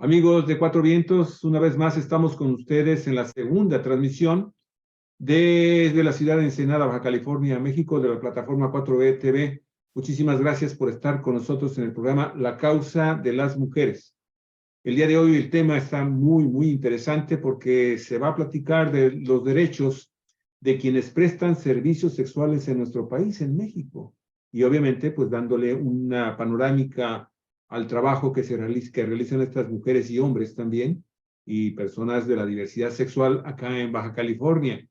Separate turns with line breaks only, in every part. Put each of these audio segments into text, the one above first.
Amigos de Cuatro Vientos, una vez más estamos con ustedes en la segunda transmisión desde la ciudad de Ensenada, Baja California, México, de la plataforma 4B TV. Muchísimas gracias por estar con nosotros en el programa La Causa de las Mujeres. El día de hoy el tema está muy interesante porque se va a platicar de los derechos de quienes prestan servicios sexuales en nuestro país, en México. Y obviamente, pues dándole una panorámica al trabajo que realizan estas mujeres y hombres también, y personas de la diversidad sexual acá en Baja California.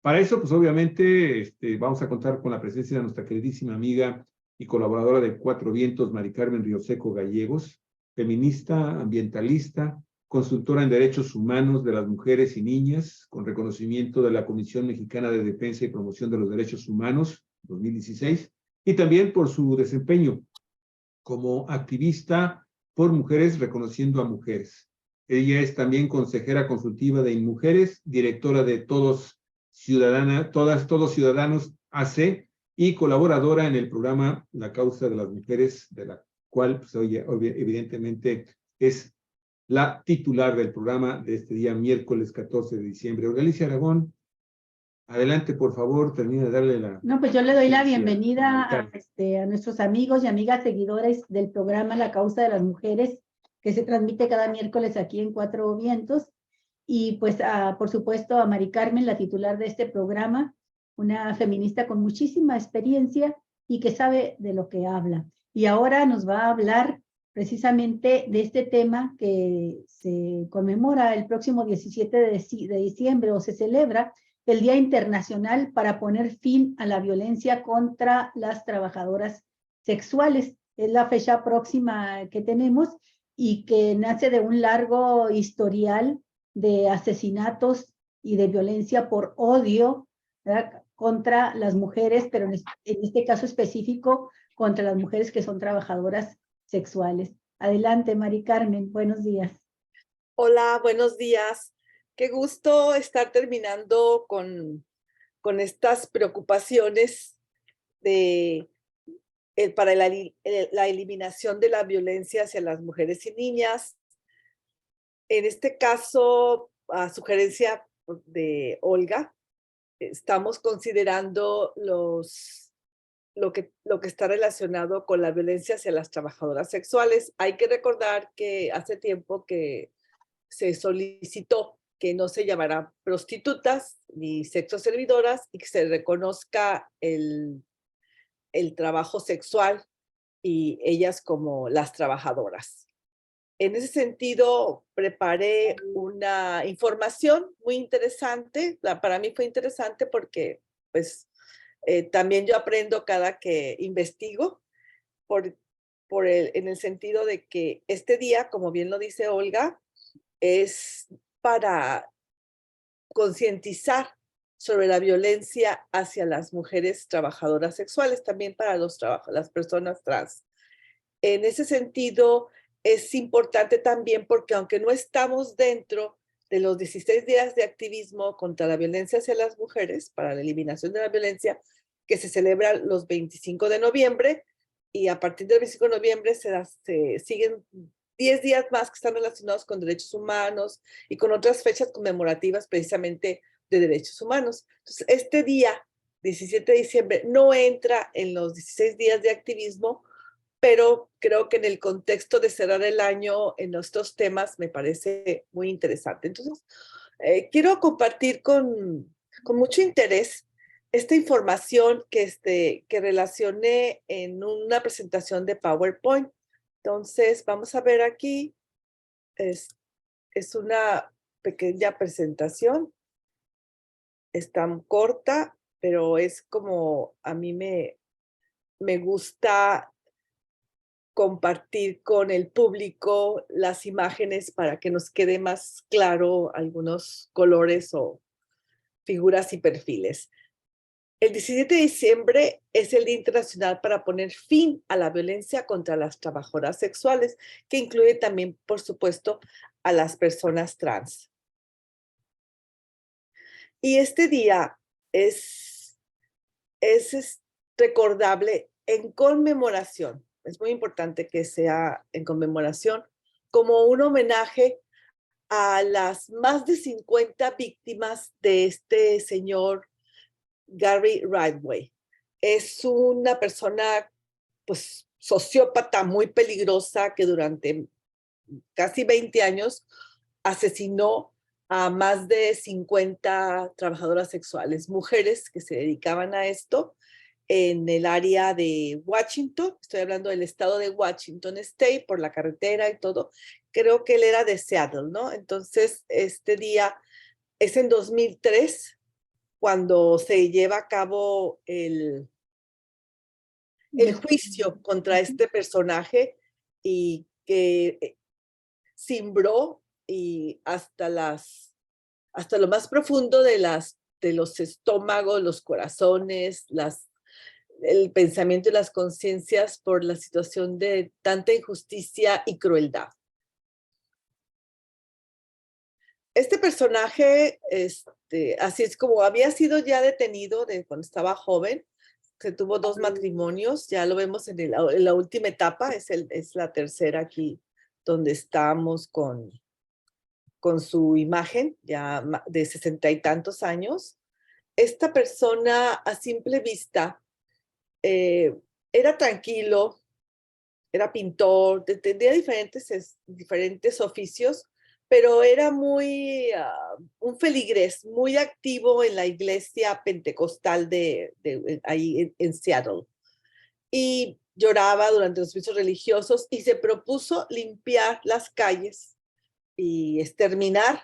Para eso, pues obviamente, vamos a contar con la presencia de nuestra queridísima amiga y colaboradora de Cuatro Vientos, Mari Carmen Rioseco Gallegos, feminista, ambientalista, consultora en derechos humanos de las mujeres y niñas, con reconocimiento de la Comisión Mexicana de Defensa y Promoción de los Derechos Humanos, 2016, y también por su desempeño como activista por mujeres reconociendo a mujeres. Ella es también consejera consultiva de InMujeres, directora de Todos Ciudadanos AC y colaboradora en el programa La Causa de las Mujeres, de la cual pues, evidentemente es la titular del programa de este día, miércoles 14 de diciembre. Orgalicia Aragón, adelante, por favor, termina de darle la...
No, pues yo le doy la bienvenida a nuestros amigos y amigas seguidores del programa La Causa de las Mujeres, que se transmite cada miércoles aquí en Cuatro Vientos. Y pues, por supuesto, a Mari Carmen, la titular de este programa, una feminista con muchísima experiencia y que sabe de lo que habla. Y ahora nos va a hablar precisamente de este tema que se conmemora el próximo 17 de diciembre, o se celebra el Día Internacional para poner fin a la violencia contra las trabajadoras sexuales. Es la fecha próxima que tenemos y que nace de un largo historial de asesinatos y de violencia por odio, ¿verdad?, contra las mujeres, pero en este caso específico contra las mujeres que son trabajadoras sexuales. Adelante, Mari Carmen, buenos días.
Hola, buenos días. Qué gusto estar terminando con estas preocupaciones para la eliminación de la violencia hacia las mujeres y niñas. En este caso, a sugerencia de Olga, estamos considerando lo que está relacionado con la violencia hacia las trabajadoras sexuales. Hay que recordar que hace tiempo que se solicitó que no se llamará prostitutas ni sexoservidoras y que se reconozca el trabajo sexual y ellas como las trabajadoras. En ese sentido, preparé una información muy interesante. Para mí fue interesante porque pues, también yo aprendo cada que investigo en el sentido de que este día, como bien lo dice Olga, es para concientizar sobre la violencia hacia las mujeres trabajadoras sexuales, también para las personas trans. En ese sentido, es importante también porque aunque no estamos dentro de los 16 días de activismo contra la violencia hacia las mujeres, para la eliminación de la violencia, que se celebra los 25 de noviembre, y a partir del 25 de noviembre se siguen 10 días más que están relacionados con derechos humanos y con otras fechas conmemorativas precisamente de derechos humanos. Entonces, este día, 17 de diciembre, no entra en los 16 días de activismo, pero creo que en el contexto de cerrar el año en estos temas me parece muy interesante. Entonces, quiero compartir con mucho interés esta información que relacioné en una presentación de PowerPoint. Entonces, vamos a ver aquí. Es una pequeña presentación. Es tan corta, pero es como a mí me gusta compartir con el público las imágenes para que nos quede más claro algunos colores o figuras y perfiles. El 17 de diciembre es el Día Internacional para poner fin a la violencia contra las trabajadoras sexuales, que incluye también, por supuesto, a las personas trans. Y este día es recordable en conmemoración. Es muy importante que sea en conmemoración como un homenaje a las más de 50 víctimas de este señor Gary Ridgway. Es una persona, pues, sociópata muy peligrosa que durante casi 20 años asesinó a más de 50 trabajadoras sexuales, mujeres que se dedicaban a esto en el área de Washington. Estoy hablando del estado de Washington State, por la carretera y todo. Creo que él era de Seattle, ¿no? Entonces, este día es en 2003 cuando se lleva a cabo el juicio contra este personaje y que cimbró y hasta lo más profundo de los estómagos, los corazones, el pensamiento y las conciencias por la situación de tanta injusticia y crueldad. Este personaje, así es como había sido ya detenido cuando estaba joven, que tuvo 2 matrimonios, ya lo vemos en la última etapa, es la tercera aquí, donde estamos con su imagen, ya de 60 y tantos años. Esta persona, a simple vista, era tranquilo, era pintor, tenía diferentes oficios, pero era un feligrés, muy activo en la iglesia pentecostal ahí en Seattle. Y lloraba durante los servicios religiosos y se propuso limpiar las calles y exterminar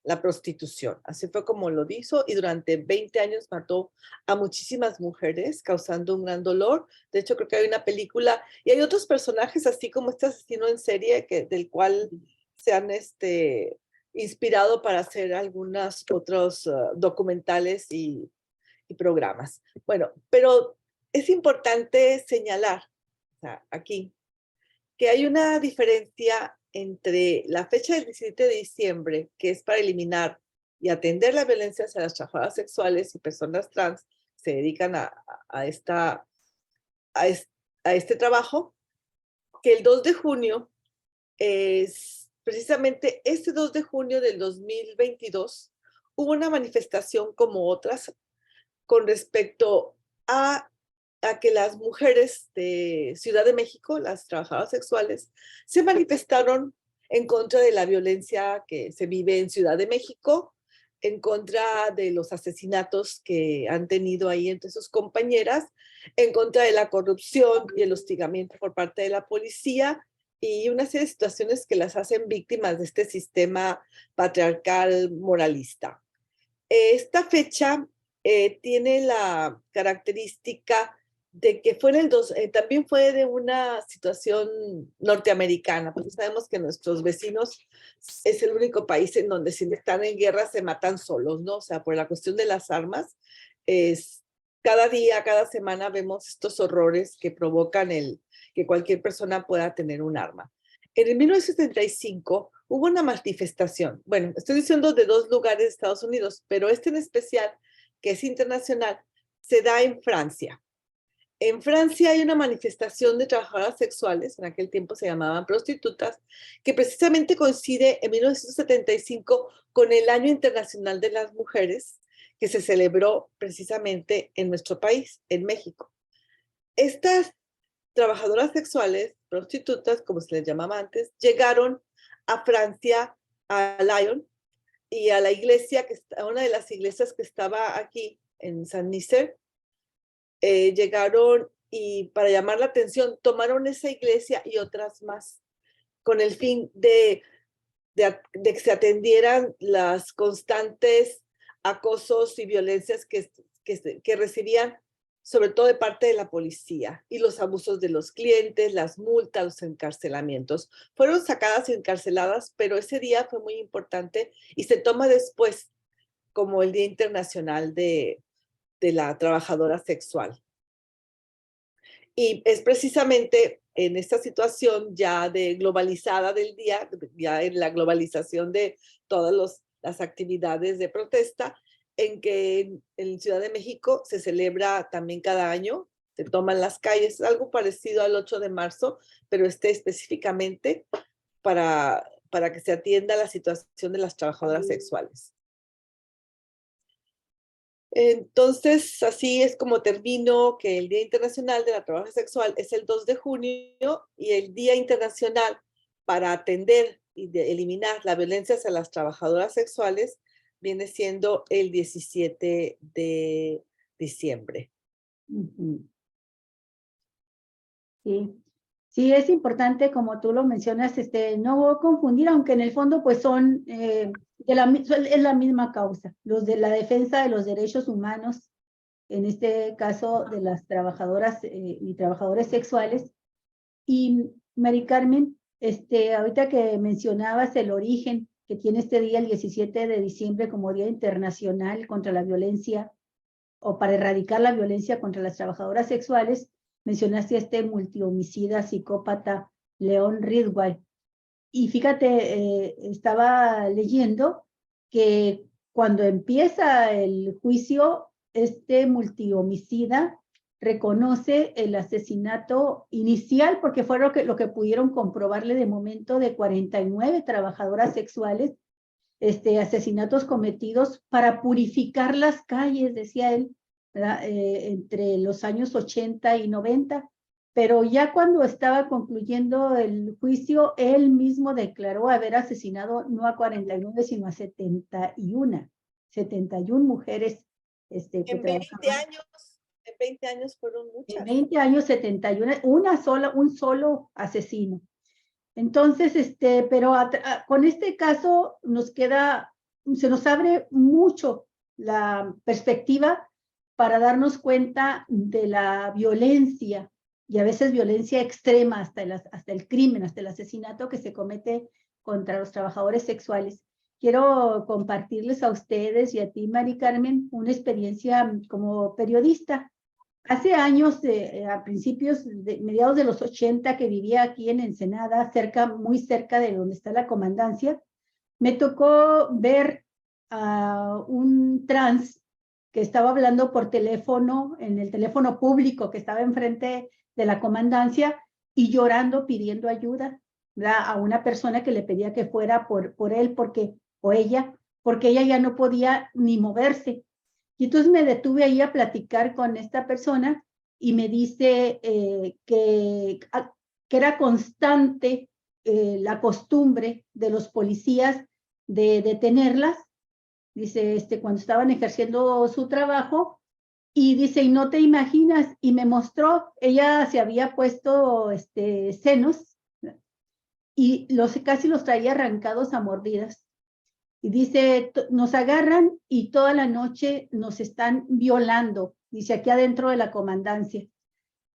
la prostitución. Así fue como lo hizo y durante 20 años mató a muchísimas mujeres, causando un gran dolor. De hecho, creo que hay una película y hay otros personajes así como este asesino en serie del cual se han inspirado para hacer algunos otros documentales y programas. Bueno, pero es importante señalar, o sea, aquí, que hay una diferencia entre la fecha del 17 de diciembre, que es para eliminar y atender la violencia hacia las trabajadoras sexuales y personas trans que se dedican a este trabajo, que el 2 de junio es precisamente este 2 de junio del 2022, hubo una manifestación como otras con respecto a que las mujeres de Ciudad de México, las trabajadoras sexuales, se manifestaron en contra de la violencia que se vive en Ciudad de México, en contra de los asesinatos que han tenido ahí entre sus compañeras, en contra de la corrupción y el hostigamiento por parte de la policía y una serie de situaciones que las hacen víctimas de este sistema patriarcal moralista. Esta fecha tiene la característica de que también fue de una situación norteamericana, porque sabemos que nuestros vecinos es el único país en donde si están en guerra se matan solos, ¿no? O sea, por la cuestión de las armas, cada día, cada semana vemos estos horrores que provocan que cualquier persona pueda tener un arma. En el 1975 hubo una manifestación, bueno, estoy diciendo de 2 lugares de Estados Unidos, pero en especial, que es internacional, se da en Francia. En Francia hay una manifestación de trabajadoras sexuales, en aquel tiempo se llamaban prostitutas, que precisamente coincide en 1975 con el Año Internacional de las Mujeres, que se celebró precisamente en nuestro país, en México. Estas trabajadoras sexuales, prostitutas, como se les llamaba antes, llegaron a Francia, a Lyon, y a la iglesia, a una de las iglesias que estaba aquí en Saint-Nicer, llegaron y para llamar la atención, tomaron esa iglesia y otras más, con el fin de que se atendieran las constantes acosos y violencias que recibían, sobre todo de parte de la policía, y los abusos de los clientes, las multas, los encarcelamientos. Fueron sacadas y encarceladas, pero ese día fue muy importante y se toma después como el Día Internacional de la Trabajadora Sexual. Y es precisamente en esta situación ya globalizada del día, ya en la globalización de todas las actividades de protesta, en que en Ciudad de México se celebra también cada año, se toman las calles, algo parecido al 8 de marzo, pero específicamente para que se atienda la situación de las trabajadoras sexuales. Entonces, así es como termino que el Día Internacional de la Trabajo Sexual es el 2 de junio y el Día Internacional para atender y eliminar la violencia hacia las trabajadoras sexuales viene siendo el 17 de diciembre.
Sí. Sí, es importante, como tú lo mencionas, no confundir, aunque en el fondo pues son, es la misma causa, los de la defensa de los derechos humanos, en este caso de las trabajadoras y trabajadores sexuales. Y Mari Carmen, ahorita que mencionabas el origen que tiene este día, el 17 de diciembre, como Día Internacional contra la Violencia, o para erradicar la violencia contra las trabajadoras sexuales, mencionaste a este multihomicida, psicópata, Leon Ridgway. Y fíjate, estaba leyendo que cuando empieza el juicio, este multihomicida reconoce el asesinato inicial, porque fue lo que pudieron comprobarle de momento, de 49 trabajadoras sexuales, asesinatos cometidos para purificar las calles, decía él, entre los años 80 y 90. Pero ya cuando estaba concluyendo el juicio, él mismo declaró haber asesinado no a 49, sino a 71 mujeres que
En 20 años, en 20 años fueron muchas.
En 20 años, 71, un solo asesino. Entonces, pero con este caso se nos abre mucho la perspectiva para darnos cuenta de la violencia, y a veces violencia extrema, hasta el crimen, hasta el asesinato que se comete contra los trabajadores sexuales. Quiero compartirles a ustedes y a ti, Mari Carmen, una experiencia como periodista. Hace años, a principios, mediados de los 80, que vivía aquí en Ensenada, muy cerca de donde está la comandancia, me tocó ver a un trans que estaba hablando por teléfono, en el teléfono público que estaba enfrente de la comandancia, y llorando, pidiendo ayuda, ¿verdad?, a una persona que le pedía que fuera por él, porque ella ya no podía ni moverse. Y entonces me detuve ahí a platicar con esta persona y me dice que era constante la costumbre de los policías de detenerlas, dice, cuando estaban ejerciendo su trabajo, y dice, y no te imaginas, y me mostró, ella se había puesto senos, y casi los traía arrancados a mordidas. Y dice, nos agarran y toda la noche nos están violando, dice, aquí adentro de la comandancia.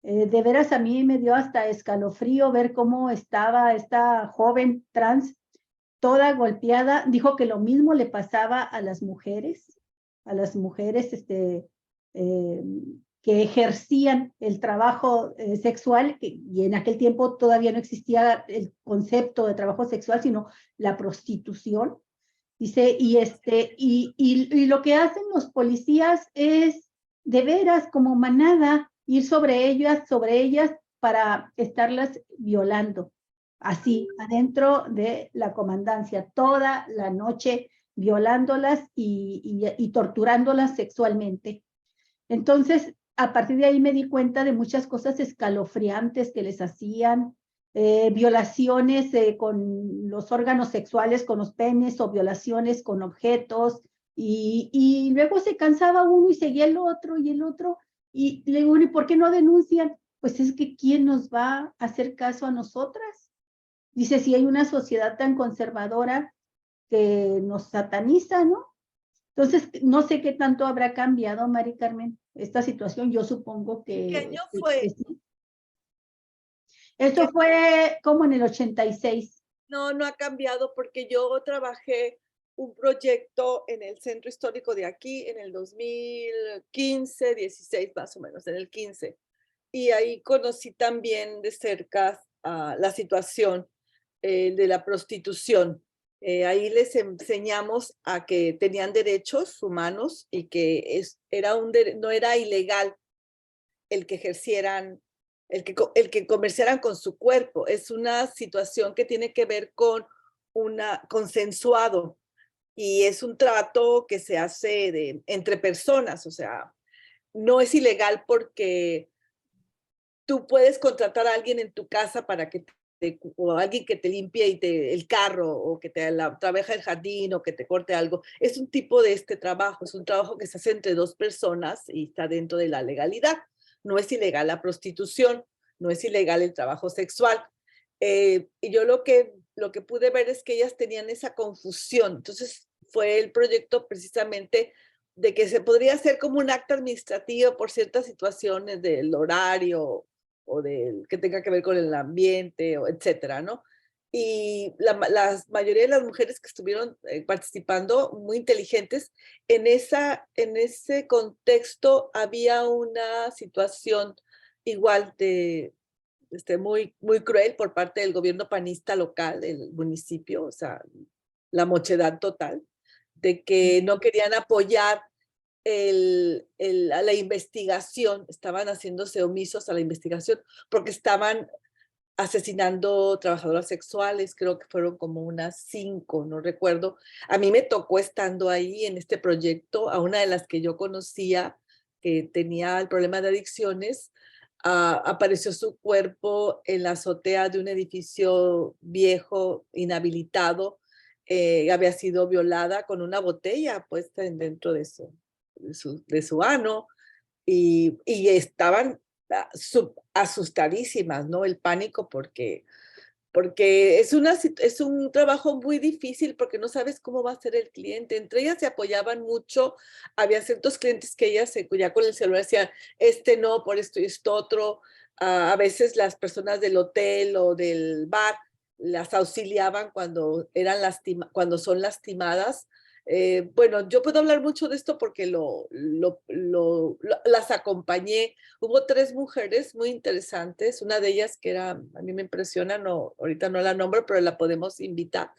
De veras a mí me dio hasta escalofrío ver cómo estaba esta joven trans, toda golpeada. Dijo que lo mismo le pasaba a las mujeres que ejercían el trabajo sexual, y en aquel tiempo todavía no existía el concepto de trabajo sexual, sino la prostitución. Dice, y lo que hacen los policías es, de veras, como manada, ir sobre ellas para estarlas violando. Así, adentro de la comandancia, toda la noche violándolas y torturándolas sexualmente. Entonces, a partir de ahí me di cuenta de muchas cosas escalofriantes que les hacían, violaciones con los órganos sexuales, con los penes, o violaciones con objetos, y luego se cansaba uno y seguía el otro, y le digo, ¿y por qué no denuncian? Pues es que ¿quién nos va a hacer caso a nosotras? Dice, si hay una sociedad tan conservadora que nos sataniza, ¿no? Entonces, no sé qué tanto habrá cambiado, Mari Carmen, esta situación. Yo supongo que...
¿Qué año fue?
Sí. Esto fue como en el 86.
No, no ha cambiado, porque yo trabajé un proyecto en el centro histórico de aquí en el 2015, 16 más o menos, en el 15. Y ahí conocí también de cerca la situación de la prostitución. Ahí les enseñamos a que tenían derechos humanos y que no era ilegal el que ejercieran el que comerciaran con su cuerpo. Es una situación que tiene que ver con consensuado, y es un trato que se hace entre personas, o sea, no es ilegal porque tú puedes contratar a alguien en tu casa para que o alguien que te limpie el carro, o que trabaje el jardín, o que te corte algo. Es un tipo de este trabajo, es un trabajo que se hace entre dos personas y está dentro de la legalidad. No es ilegal la prostitución, no es ilegal el trabajo sexual. Y yo lo que pude ver es que ellas tenían esa confusión. Entonces fue el proyecto precisamente de que se podría hacer como un acto administrativo por ciertas situaciones del horario o del que tenga que ver con el ambiente, o etcétera, ¿no? Y la mayoría de las mujeres que estuvieron participando, muy inteligentes, en ese contexto había una situación igual de muy, muy cruel por parte del gobierno panista local del municipio, o sea, la mochedad total, de que no querían apoyar a la investigación, estaban haciéndose omisos a la investigación porque estaban asesinando trabajadoras sexuales. Creo que fueron como unas 5, no recuerdo. A mí me tocó, estando ahí en este proyecto, a una de las que yo conocía que tenía el problema de adicciones. Apareció su cuerpo en la azotea de un edificio viejo, inhabilitado. Había sido violada con una botella puesta dentro de su ano, y estaban asustadísimas, ¿no? El pánico, porque es un trabajo muy difícil, porque no sabes cómo va a ser el cliente. Entre ellas se apoyaban mucho. Había ciertos clientes que ellas ya con el celular decían, no, por esto y esto otro. A veces las personas del hotel o del bar las auxiliaban cuando son lastimadas. Bueno, yo puedo hablar mucho de esto porque las acompañé. Hubo 3 mujeres muy interesantes. Una de ellas que a mí me impresiona, no, ahorita no la nombro, pero la podemos invitar.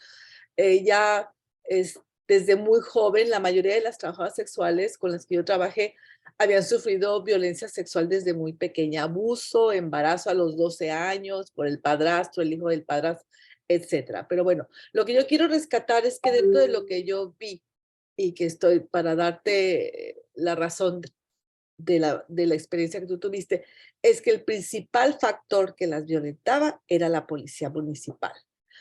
Ella es desde muy joven. La mayoría de las trabajadoras sexuales con las que yo trabajé habían sufrido violencia sexual desde muy pequeña, abuso, embarazo a los 12 años por el padrastro, el hijo del padrastro, etcétera. Pero bueno, lo que yo quiero rescatar es que dentro de lo que yo vi, y que estoy para darte la razón de la experiencia que tú tuviste, es que el principal factor que las violentaba era la policía municipal.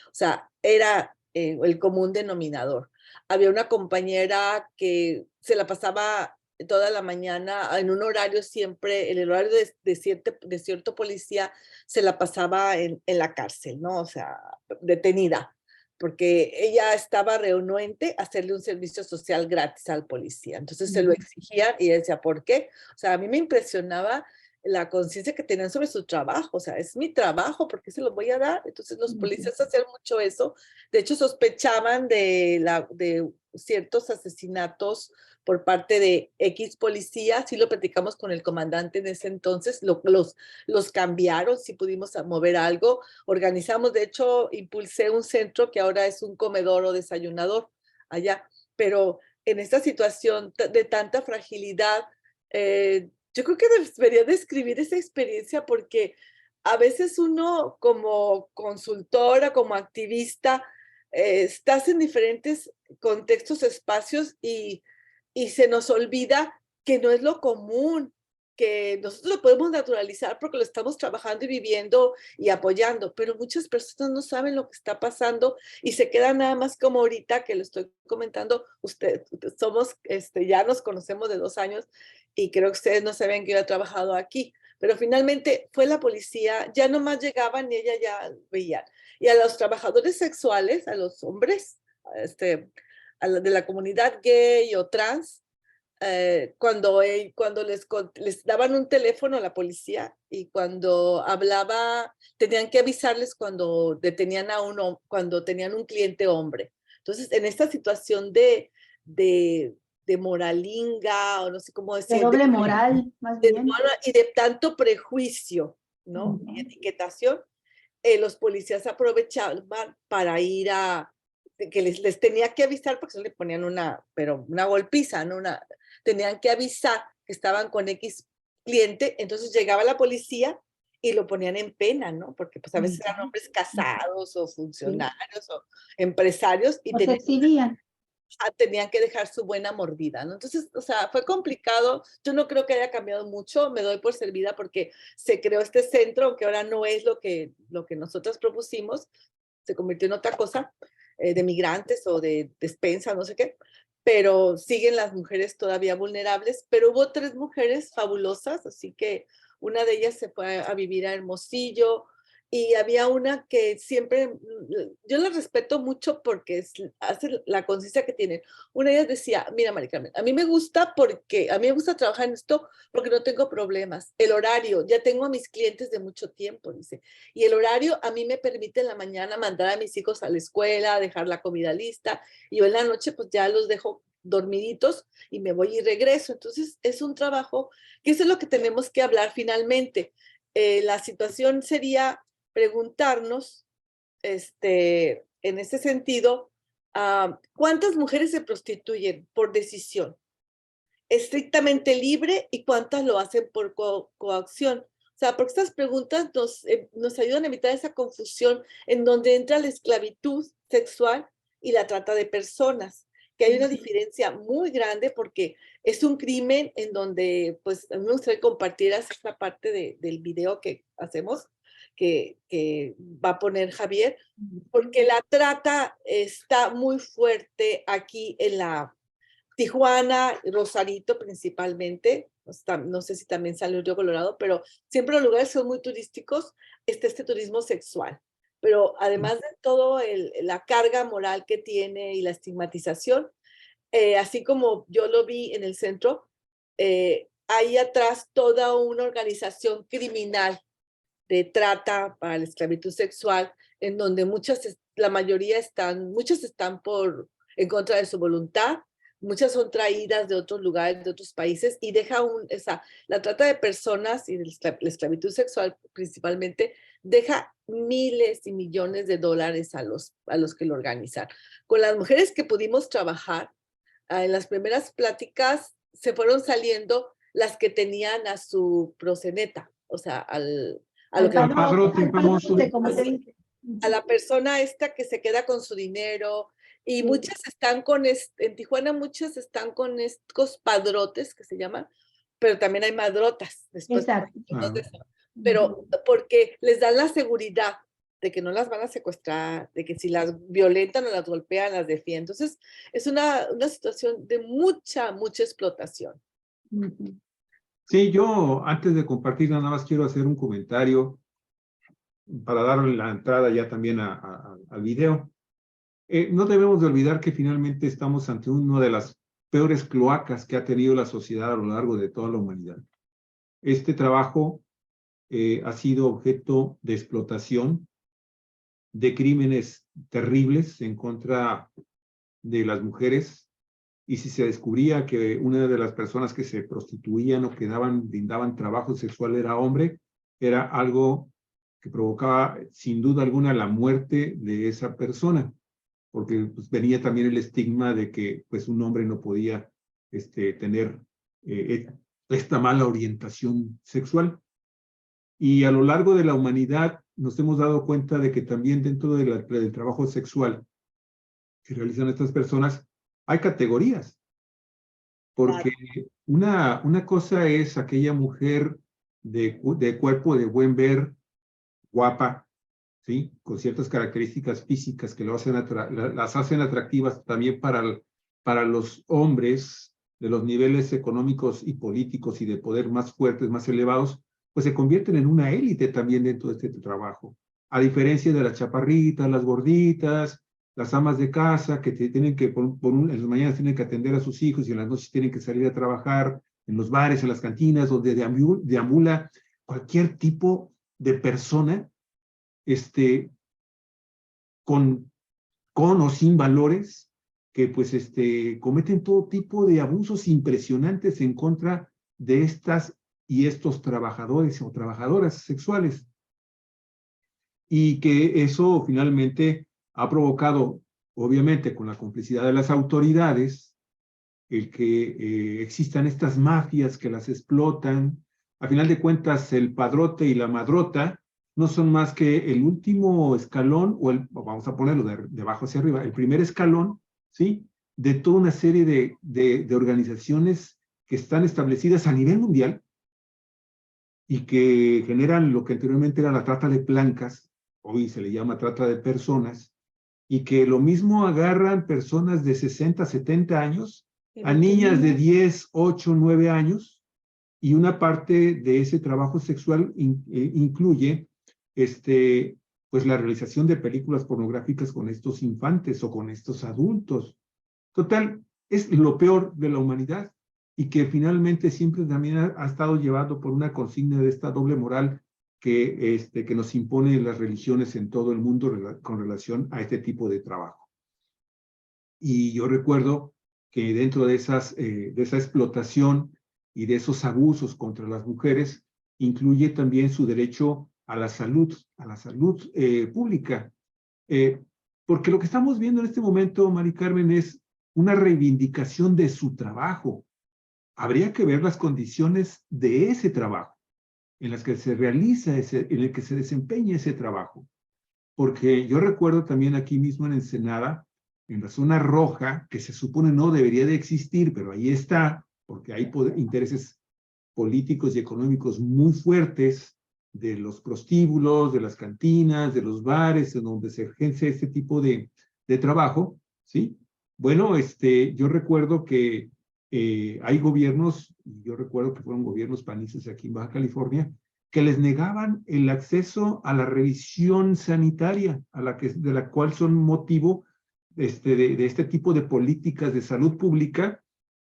O sea, era el común denominador. Había una compañera que se la pasaba toda la mañana en un horario siempre, en el horario de cierto policía, se la pasaba en la cárcel, ¿no? O sea, detenida, porque ella estaba renuente a hacerle un servicio social gratis al policía. Entonces se lo exigían y ella decía, ¿por qué? O sea, a mí me impresionaba la conciencia que tenían sobre su trabajo. O sea, es mi trabajo, ¿por qué se lo voy a dar? Entonces los policías hacían mucho eso. De hecho, sospechaban de ciertos asesinatos por parte de X policías. Sí lo platicamos con el comandante en ese entonces, los cambiaron, si pudimos mover algo. Organizamos, de hecho, impulsé un centro que ahora es un comedor o desayunador allá. Pero en esta situación de tanta fragilidad, yo creo que debería describir esa experiencia, porque a veces uno como consultora, como activista, estás en diferentes contextos, espacios, y se nos olvida que no es lo común, que nosotros lo podemos naturalizar porque lo estamos trabajando y viviendo y apoyando, pero muchas personas no saben lo que está pasando y se quedan nada más como ahorita que lo estoy comentando. Ya nos conocemos de 2 años y creo que ustedes no saben que yo he trabajado aquí, pero finalmente fue la policía, ya nomás llegaban y ella ya veían. Y a los trabajadores sexuales, a los hombres, de la comunidad gay o trans, cuando les daban un teléfono a la policía, y cuando hablaba, tenían que avisarles cuando detenían a uno, cuando tenían un cliente hombre. Entonces, en esta situación de moralinga, o no sé cómo decir.
De doble moral, más bien.
Y de tanto prejuicio, ¿no? Y etiquetación, los policías aprovechaban para ir que les tenía que avisar, porque se le ponían una golpiza, ¿no? Tenían que avisar que estaban con X cliente. Entonces llegaba la policía y lo ponían en pena, ¿no? Porque pues a veces eran hombres casados o funcionarios o empresarios y
se exhibían.
tenían que dejar su buena mordida, ¿no? Entonces, o sea, fue complicado. Yo no creo que haya cambiado mucho, me doy por servida porque se creó este centro, aunque ahora no es lo que nosotros propusimos, se convirtió en otra cosa, de migrantes o de despensa, no sé qué, pero siguen las mujeres todavía vulnerables, pero hubo 3 mujeres fabulosas, así que una de ellas se fue a vivir a Hermosillo, y había una que siempre, yo la respeto mucho porque hace la conciencia que tienen. Una de ellas decía, mira, Mari Carmen, a mí me gusta trabajar en esto porque no tengo problemas. El horario, ya tengo a mis clientes de mucho tiempo, dice. Y el horario a mí me permite en la mañana mandar a mis hijos a la escuela, dejar la comida lista, y yo en la noche pues ya los dejo dormiditos y me voy y regreso. Entonces es un trabajo que eso es lo que tenemos que hablar finalmente. La situación sería preguntarnos, en ese sentido, ¿cuántas mujeres se prostituyen por decisión estrictamente libre y cuántas lo hacen por coacción? O sea, porque estas preguntas nos ayudan a evitar esa confusión en donde entra la esclavitud sexual y la trata de personas, que hay una diferencia muy grande porque es un crimen en donde, pues, a mí me gustaría que compartieras esta parte del video que hacemos, que va a poner Javier, porque la trata está muy fuerte aquí en la Tijuana, Rosarito principalmente, no sé si también sale el Río Colorado, pero siempre los lugares son muy turísticos, está este turismo sexual. Pero además de todo la carga moral que tiene y la estigmatización, así como yo lo vi en el centro, hay atrás toda una organización criminal de trata para la esclavitud sexual, en donde muchas están en contra de su voluntad, muchas son traídas de otros lugares, de otros países, y la trata de personas y la esclavitud sexual principalmente, deja miles y millones de dólares a los que lo organizan. Con las mujeres que pudimos trabajar, en las primeras pláticas se fueron saliendo las que tenían a su proxeneta, o sea, a la persona esta que se queda con su dinero, y muchas están en Tijuana muchas están con estos padrotes que se llaman, pero también hay madrotas después.
Exacto.
Pero porque les dan la seguridad de que no las van a secuestrar, de que si las violentan o las golpean, las defienden. Entonces, es una situación de mucha explotación.
Sí, yo antes de compartir nada más quiero hacer un comentario para darle la entrada ya también al video. No debemos de olvidar que finalmente estamos ante una de las peores cloacas que ha tenido la sociedad a lo largo de toda la humanidad. Este trabajo ha sido objeto de explotación, de crímenes terribles en contra de las mujeres, y si se descubría que una de las personas que se prostituían o que brindaban trabajo sexual era hombre, era algo que provocaba sin duda alguna la muerte de esa persona, porque pues, venía también el estigma de que pues, un hombre no podía tener esta mala orientación sexual. Y a lo largo de la humanidad nos hemos dado cuenta de que también dentro del trabajo sexual que realizan estas personas hay categorías, porque una cosa es aquella mujer de cuerpo de buen ver, guapa, ¿sí? Con ciertas características físicas que las hacen atractivas también para los hombres de los niveles económicos y políticos y de poder más fuertes, más elevados, pues se convierten en una élite también dentro de este trabajo. A diferencia de las chaparritas, las gorditas, las amas de casa que tienen que, en las mañanas tienen que atender a sus hijos y en las noches tienen que salir a trabajar en los bares, en las cantinas, donde deambula cualquier tipo de persona con o sin valores, que pues cometen todo tipo de abusos impresionantes en contra de estas y estos trabajadores o trabajadoras sexuales. Y que eso finalmente ha provocado, obviamente con la complicidad de las autoridades, el que existan estas mafias que las explotan a final de cuentas, el padrote y la madrota no son más que el último escalón, vamos a ponerlo de abajo hacia arriba, el primer escalón, ¿sí? De toda una serie de organizaciones que están establecidas a nivel mundial y que generan lo que anteriormente era la trata de blancas, hoy se le llama trata de personas, y que lo mismo agarran personas de 60, 70 años, a niñas de 10, 8, 9 años, y una parte de ese trabajo sexual incluye pues la realización de películas pornográficas con estos infantes o con estos adultos. Total, es lo peor de la humanidad y que finalmente siempre también ha estado llevado por una consigna de esta doble moral que nos imponen las religiones en todo el mundo con relación a este tipo de trabajo. Y yo recuerdo que dentro de esa explotación y de esos abusos contra las mujeres, incluye también su derecho a la salud pública. Porque lo que estamos viendo en este momento, Mari Carmen, es una reivindicación de su trabajo. Habría que ver las condiciones de ese trabajo, en las que se realiza en el que se desempeña ese trabajo. Porque yo recuerdo también aquí mismo en Ensenada, en la zona roja, que se supone no debería de existir, pero ahí está, porque hay intereses políticos y económicos muy fuertes de los prostíbulos, de las cantinas, de los bares, en donde se ejerce este tipo de trabajo, ¿sí? Bueno, yo recuerdo que hay gobiernos, y yo recuerdo que fueron gobiernos panistas aquí en Baja California, que les negaban el acceso a la revisión sanitaria, de la cual son motivo de este tipo de políticas de salud pública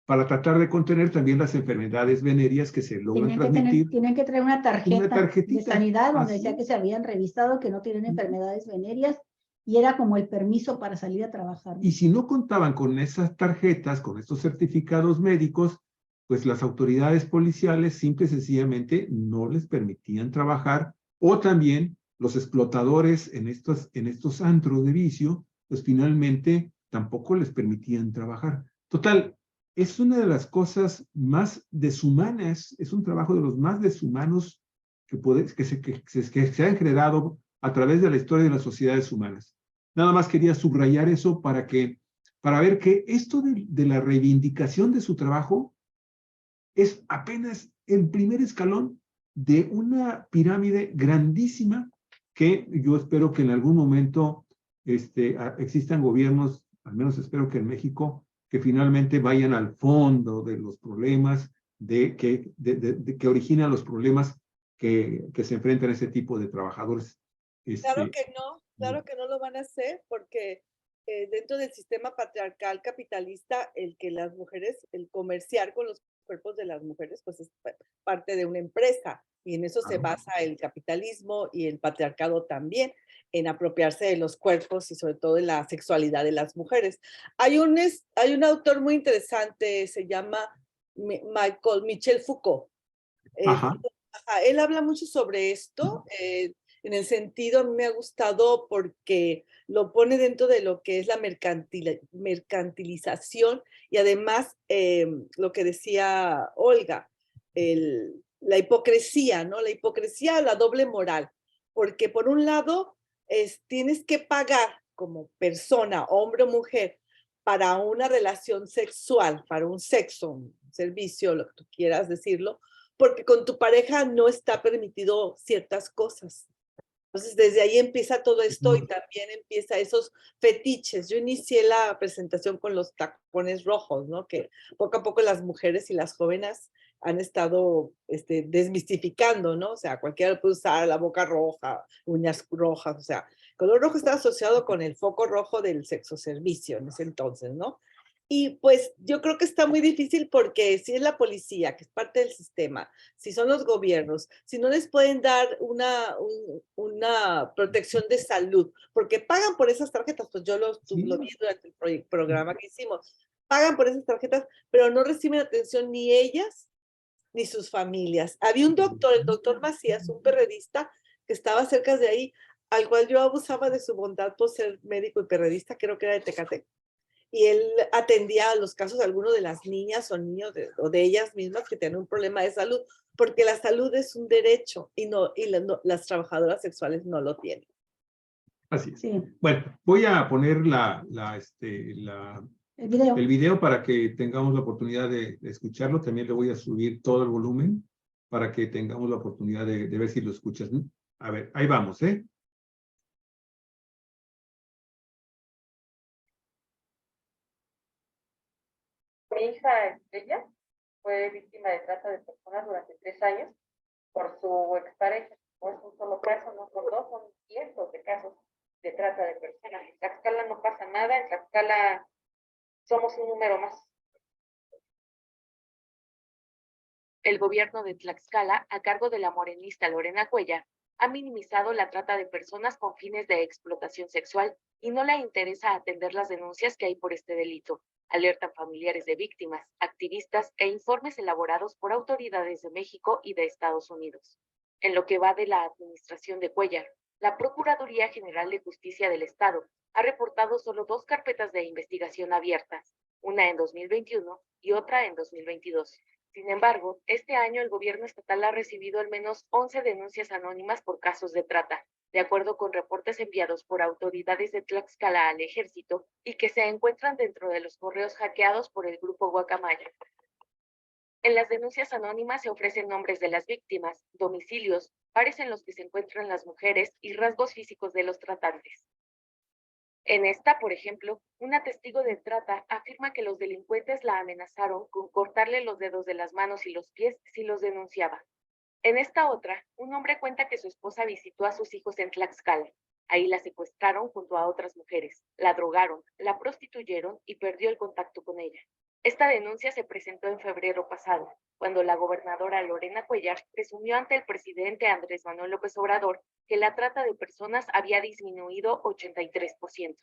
para tratar de contener también las enfermedades venéreas que se logran transmitir.
Tienen que traer una tarjetita de sanidad donde decía que
es.
se habían revisado, que no tienen enfermedades venéreas, y era como el permiso para salir a trabajar.
Y si no contaban con esas tarjetas, con estos certificados médicos, pues las autoridades policiales simple y sencillamente no les permitían trabajar, o también los explotadores en estos antros de vicio, pues finalmente tampoco les permitían trabajar. Total, es una de las cosas más deshumanas, es un trabajo de los más deshumanos que se han generado a través de la historia de las sociedades humanas. Nada más quería subrayar eso para ver que esto de la reivindicación de su trabajo es apenas el primer escalón de una pirámide grandísima que yo espero que en algún momento existan gobiernos, al menos espero que en México, que finalmente vayan al fondo de los problemas que originan los problemas que se enfrentan a ese tipo de trabajadores.
Claro que no lo van a hacer porque dentro del sistema patriarcal capitalista, el que las mujeres, el comerciar con los cuerpos de las mujeres, pues es parte de una empresa y en eso se basa el capitalismo y el patriarcado también, en apropiarse de los cuerpos y sobre todo de la sexualidad de las mujeres. Hay un autor muy interesante, se llama Michel Foucault. Él habla mucho sobre esto, en el sentido, a mí me ha gustado porque lo pone dentro de lo que es la mercantilización y además lo que decía Olga, la hipocresía, ¿no? La hipocresía, la doble moral, porque por un lado tienes que pagar como persona, hombre o mujer, para una relación sexual, para un sexo, un servicio, lo que tú quieras decirlo, porque con tu pareja no está permitido ciertas cosas. Entonces, desde ahí empieza todo esto y también empieza esos fetiches. Yo inicié la presentación con los tacones rojos, ¿no? Que poco a poco las mujeres y las jóvenes han estado desmistificando, ¿no? O sea, cualquiera puede usar la boca roja, uñas rojas, o sea, el color rojo está asociado con el foco rojo del sexo servicio en ese entonces, ¿no? Y pues yo creo que está muy difícil porque si es la policía, que es parte del sistema, si son los gobiernos, si no les pueden dar una protección de salud, porque pagan por esas tarjetas, pues yo lo vi durante el programa que hicimos, pagan por esas tarjetas, pero no reciben atención ni ellas ni sus familias. Había un doctor, el doctor Macías, un periodista que estaba cerca de ahí, al cual yo abusaba de su bondad por ser médico y periodista, creo que era de Tecate. Y él atendía a los casos de algunos de las niñas o niños o de ellas mismas que tenían un problema de salud, porque la salud es un derecho y las trabajadoras sexuales no lo tienen.
Así es.
Sí,
Bueno, voy a poner
el video.
el video para que tengamos la oportunidad de escucharlo. También le voy a subir todo el volumen para que tengamos la oportunidad de ver si lo escuchas. A ver, ahí vamos, ¿eh?
Mi hija Estrella fue víctima de trata de personas durante 3 años por su expareja. No es un solo caso, no son dos, son cientos de casos de trata de personas. En Tlaxcala no pasa nada, en Tlaxcala somos un número más. El gobierno de Tlaxcala, a cargo de la morenista Lorena Cuellar, ha minimizado la trata de personas con fines de explotación sexual y no le interesa atender las denuncias que hay por este delito. Alertan familiares de víctimas, activistas e informes elaborados por autoridades de México y de Estados Unidos. En lo que va de la administración de Cuellar, la Procuraduría General de Justicia del Estado ha reportado solo 2 carpetas de investigación abiertas, una en 2021 y otra en 2022. Sin embargo, este año el gobierno estatal ha recibido al menos 11 denuncias anónimas por casos de trata, de acuerdo con reportes enviados por autoridades de Tlaxcala al ejército y que se encuentran dentro de los correos hackeados por el grupo Guacamaya. En las denuncias anónimas se ofrecen nombres de las víctimas, domicilios, bares en los que se encuentran las mujeres y rasgos físicos de los tratantes. En esta, por ejemplo, una testigo de trata afirma que los delincuentes la amenazaron con cortarle los dedos de las manos y los pies si los denunciaba. En esta otra, un hombre cuenta que su esposa visitó a sus hijos en Tlaxcala. Ahí la secuestraron junto a otras mujeres, la drogaron, la prostituyeron y perdió el contacto con ella. Esta denuncia se presentó en febrero pasado, cuando la gobernadora Lorena Cuellar presumió ante el presidente Andrés Manuel López Obrador que la trata de personas había disminuido 83%.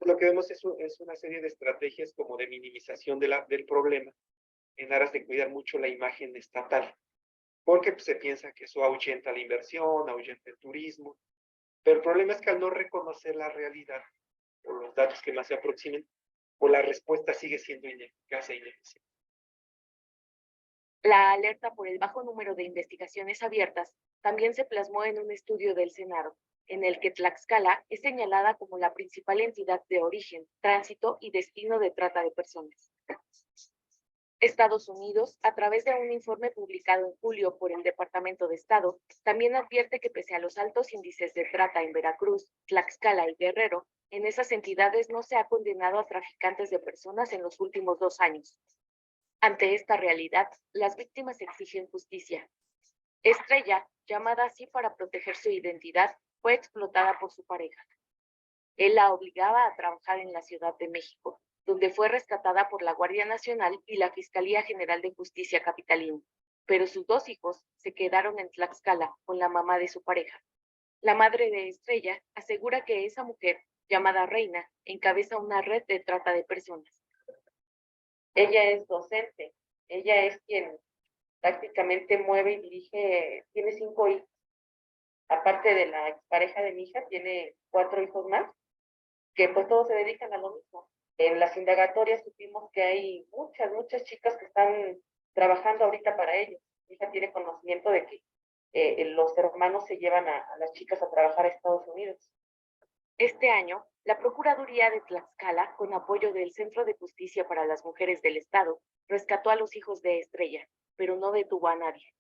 Lo que vemos es una serie de estrategias como de minimización del problema en aras de cuidar mucho la imagen estatal, porque pues, se piensa que eso ahuyenta la inversión, ahuyenta el turismo, pero el problema es que al no reconocer la realidad o los datos que más se aproximen, pues la respuesta sigue siendo ineficaz e ineficiente.
La alerta por el bajo número de investigaciones abiertas también se plasmó en un estudio del Senado, en el que Tlaxcala es señalada como la principal entidad de origen, tránsito y destino de trata de personas. Estados Unidos, a través de un informe publicado en julio por el Departamento de Estado, también advierte que pese a los altos índices de trata en Veracruz, Tlaxcala y Guerrero, en esas entidades no se ha condenado a traficantes de personas en los últimos 2 años. Ante esta realidad, las víctimas exigen justicia. Estrella, llamada así para proteger su identidad, fue explotada por su pareja. Él la obligaba a trabajar en la Ciudad de México, donde fue rescatada por la Guardia Nacional y la Fiscalía General de Justicia capitalina. Pero sus 2 hijos se quedaron en Tlaxcala con la mamá de su pareja. La madre de Estrella asegura que esa mujer, llamada Reina, encabeza una red de trata de personas. Ella es docente, ella es quien prácticamente mueve y dirige, tiene 5 hijos. Aparte de la expareja de mi hija, tiene 4 hijos más, que pues todos se dedican a lo mismo. En las indagatorias supimos que hay muchas chicas que están trabajando ahorita para ellos. Mi hija tiene conocimiento de que los hermanos se llevan a las chicas a trabajar a Estados Unidos. Este año, la Procuraduría de Tlaxcala, con apoyo del Centro de Justicia para las Mujeres del Estado, rescató a los hijos de Estrella, pero no detuvo a nadie.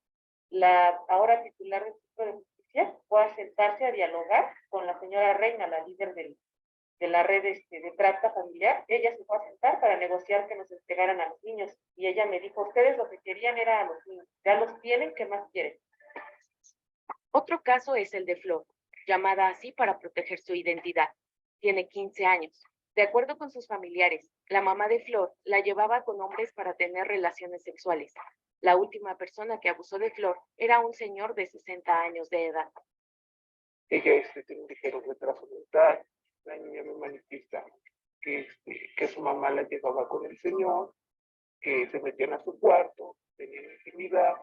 La ahora titular del Centro de Justicia fue a sentarse a dialogar con la señora Reina, la líder de la red de trata familiar. Ella se fue a sentar para negociar que nos entregaran a los niños y ella me dijo, ustedes lo que querían era a los niños, ya los tienen, ¿qué más quieren? Otro caso es el de Flor, llamada así para proteger su identidad. Tiene 15 años. De acuerdo con sus familiares, la mamá de Flor la llevaba con hombres para tener relaciones sexuales. La última persona que abusó de Flor era un señor de 60 años de edad.
Ella tiene un ligero retraso mental. La niña me manifiesta que su mamá la llevaba con el señor, que se metían a su cuarto, tenían intimidad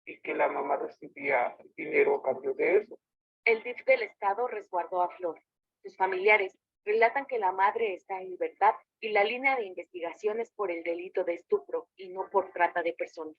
y que la mamá recibía dinero a cambio de eso.
El DIF del Estado resguardó a Flor. Sus familiares relatan que la madre está en libertad y la línea de investigación es por el delito de estupro y no por trata de personas.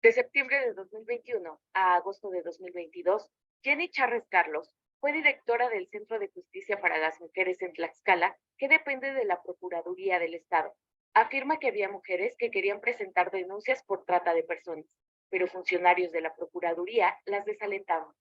De septiembre de 2021 a agosto de 2022, Jenny Charres Carlos fue directora del Centro de Justicia para las Mujeres en Tlaxcala, que depende de la Procuraduría del Estado. Afirma que había mujeres que querían presentar denuncias por trata de personas, pero funcionarios de la Procuraduría las desalentaban.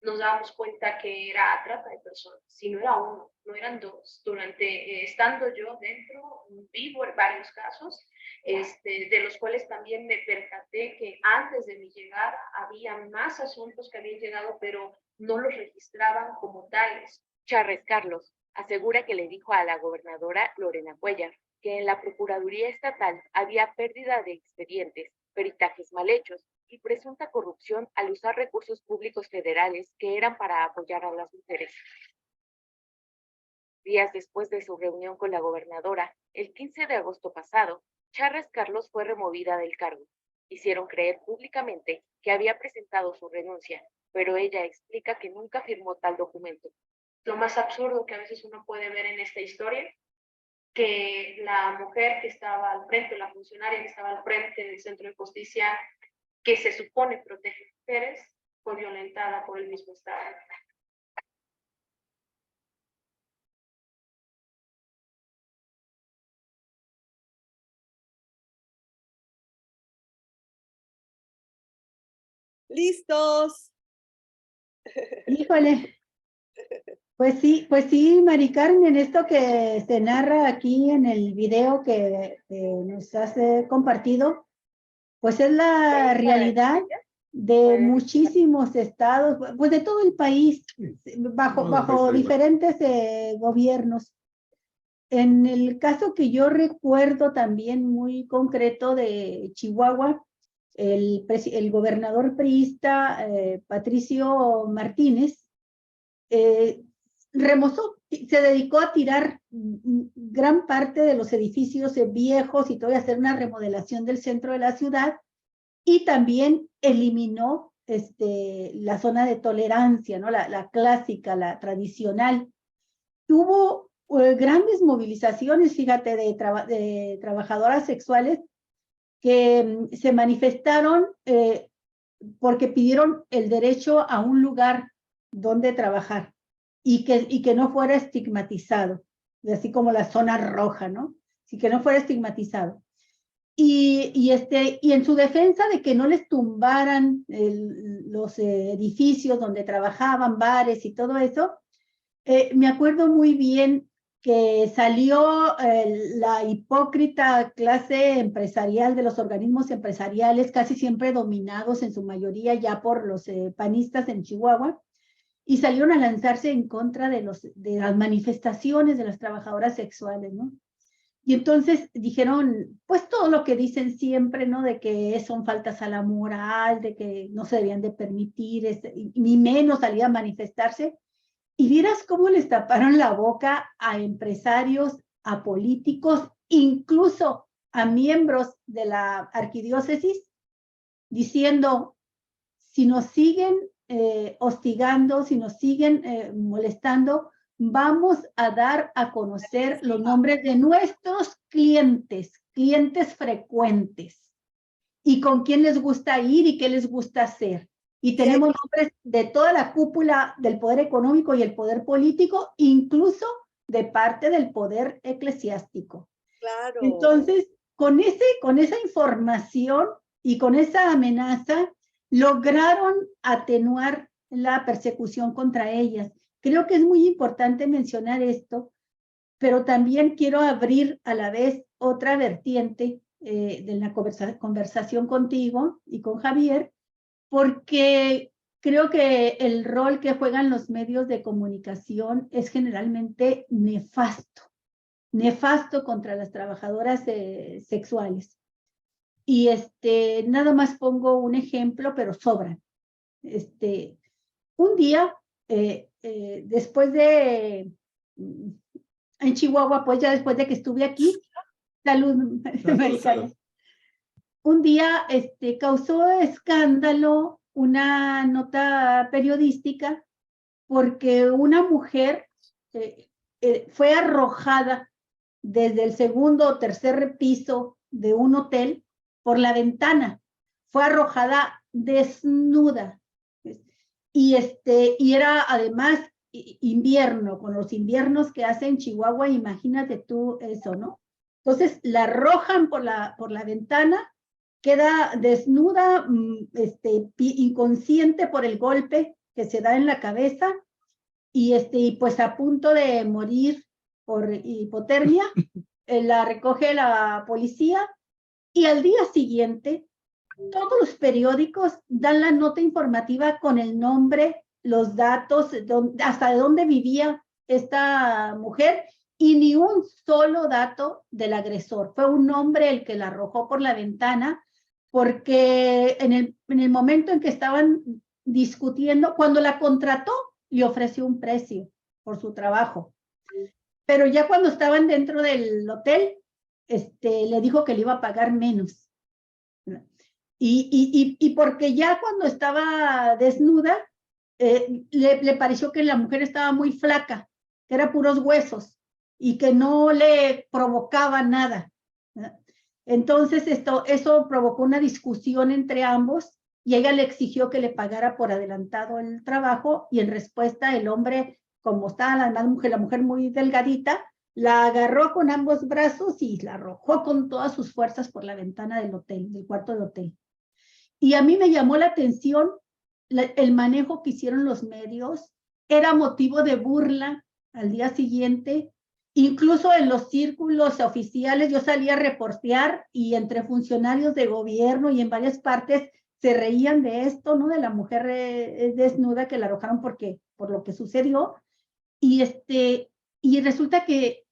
Nos dábamos cuenta que era trata de personas, si no era uno, no eran dos. Estando yo dentro, vivo en varios casos, de los cuales también me percaté que antes de mi llegada había más asuntos que habían llegado, pero no los registraban como tales.
Charres Carlos asegura que le dijo a la gobernadora Lorena Cuellar que en la Procuraduría Estatal había pérdida de expedientes, peritajes mal hechos y presunta corrupción al usar recursos públicos federales que eran para apoyar a las mujeres. Días después de su reunión con la gobernadora, el 15 de agosto pasado, Charres Carlos fue removida del cargo. Hicieron creer públicamente que había presentado su renuncia, pero ella explica que nunca firmó tal documento.
Lo más absurdo que a veces uno puede ver en esta historia, que la mujer que estaba al frente, la funcionaria que estaba al frente del Centro de Justicia, que se supone protege mujeres, fue violentada por el mismo Estado.
¡Listos!
Híjole. Pues sí, Mari Carmen, esto que se narra aquí en el video que nos has compartido, pues es la realidad de muchísimos estados, pues de todo el país, bajo diferentes gobiernos. En el caso que yo recuerdo también muy concreto de Chihuahua, el gobernador priista Patricio Martínez se dedicó a tirar gran parte de los edificios viejos y todo, y hacer una remodelación del centro de la ciudad, y también eliminó la zona de tolerancia, ¿no? La clásica, la tradicional. Hubo grandes movilizaciones, fíjate, de trabajadoras sexuales que se manifestaron porque pidieron el derecho a un lugar donde trabajar y que no fuera estigmatizado, así como la zona roja, ¿no? Así que no fuera estigmatizado. Y en su defensa de que no les tumbaran los edificios donde trabajaban, bares y todo eso, me acuerdo muy bien que salió la hipócrita clase empresarial de los organismos empresariales, casi siempre dominados en su mayoría ya por los panistas en Chihuahua, y salieron a lanzarse en contra de las manifestaciones de las trabajadoras sexuales, ¿no? Y entonces dijeron, pues todo lo que dicen siempre, ¿no? De que son faltas a la moral, de que no se debían de permitir, ni menos salir a manifestarse. Y vieras cómo les taparon la boca a empresarios, a políticos, incluso a miembros de la arquidiócesis, diciendo, si nos siguen hostigando, si nos siguen molestando, vamos a dar a conocer los nombres de nuestros clientes frecuentes, y con quién les gusta ir y qué les gusta hacer. Y tenemos nombres de toda la cúpula del poder económico y el poder político, incluso de parte del poder eclesiástico.
Claro.
Entonces, con esa información y con esa amenaza, lograron atenuar la persecución contra ellas. Creo que es muy importante mencionar esto, pero también quiero abrir a la vez otra vertiente de la conversación contigo y con Javier, porque creo que el rol que juegan los medios de comunicación es generalmente nefasto contra las trabajadoras sexuales. Y nada más pongo un ejemplo, pero sobran. Un día, después de, en Chihuahua, pues ya después de que estuve aquí, salud. Un día causó escándalo una nota periodística porque una mujer fue arrojada desde el segundo o tercer piso de un hotel por la ventana. fue arrojada desnuda. Y era además invierno, con los inviernos que hace en Chihuahua, imagínate tú eso, ¿no? Entonces la arrojan por la ventana, queda desnuda, inconsciente por el golpe que se da en la cabeza, y pues a punto de morir por hipotermia. La recoge la policía, y al día siguiente todos los periódicos dan la nota informativa con el nombre, los datos, hasta de dónde vivía esta mujer, y ni un solo dato del agresor. Fue un hombre el que la arrojó por la ventana, porque en el momento en que estaban discutiendo, cuando la contrató, le ofreció un precio por su trabajo. Pero ya cuando estaban dentro del hotel, le dijo que le iba a pagar menos. Y porque ya cuando estaba desnuda, le pareció que la mujer estaba muy flaca, que era puros huesos, y que no le provocaba nada. Entonces eso provocó una discusión entre ambos, y ella le exigió que le pagara por adelantado el trabajo, y en respuesta el hombre, como estaba la mujer muy delgadita, la agarró con ambos brazos y la arrojó con todas sus fuerzas por la ventana del hotel, del cuarto de hotel. Y a mí me llamó la atención el manejo que hicieron los medios. Era motivo de burla al día siguiente. Incluso en los círculos oficiales yo salía a reportear, y entre funcionarios de gobierno y en varias partes se reían de esto, ¿no? De la mujer desnuda que la arrojaron por lo que sucedió. Y resulta que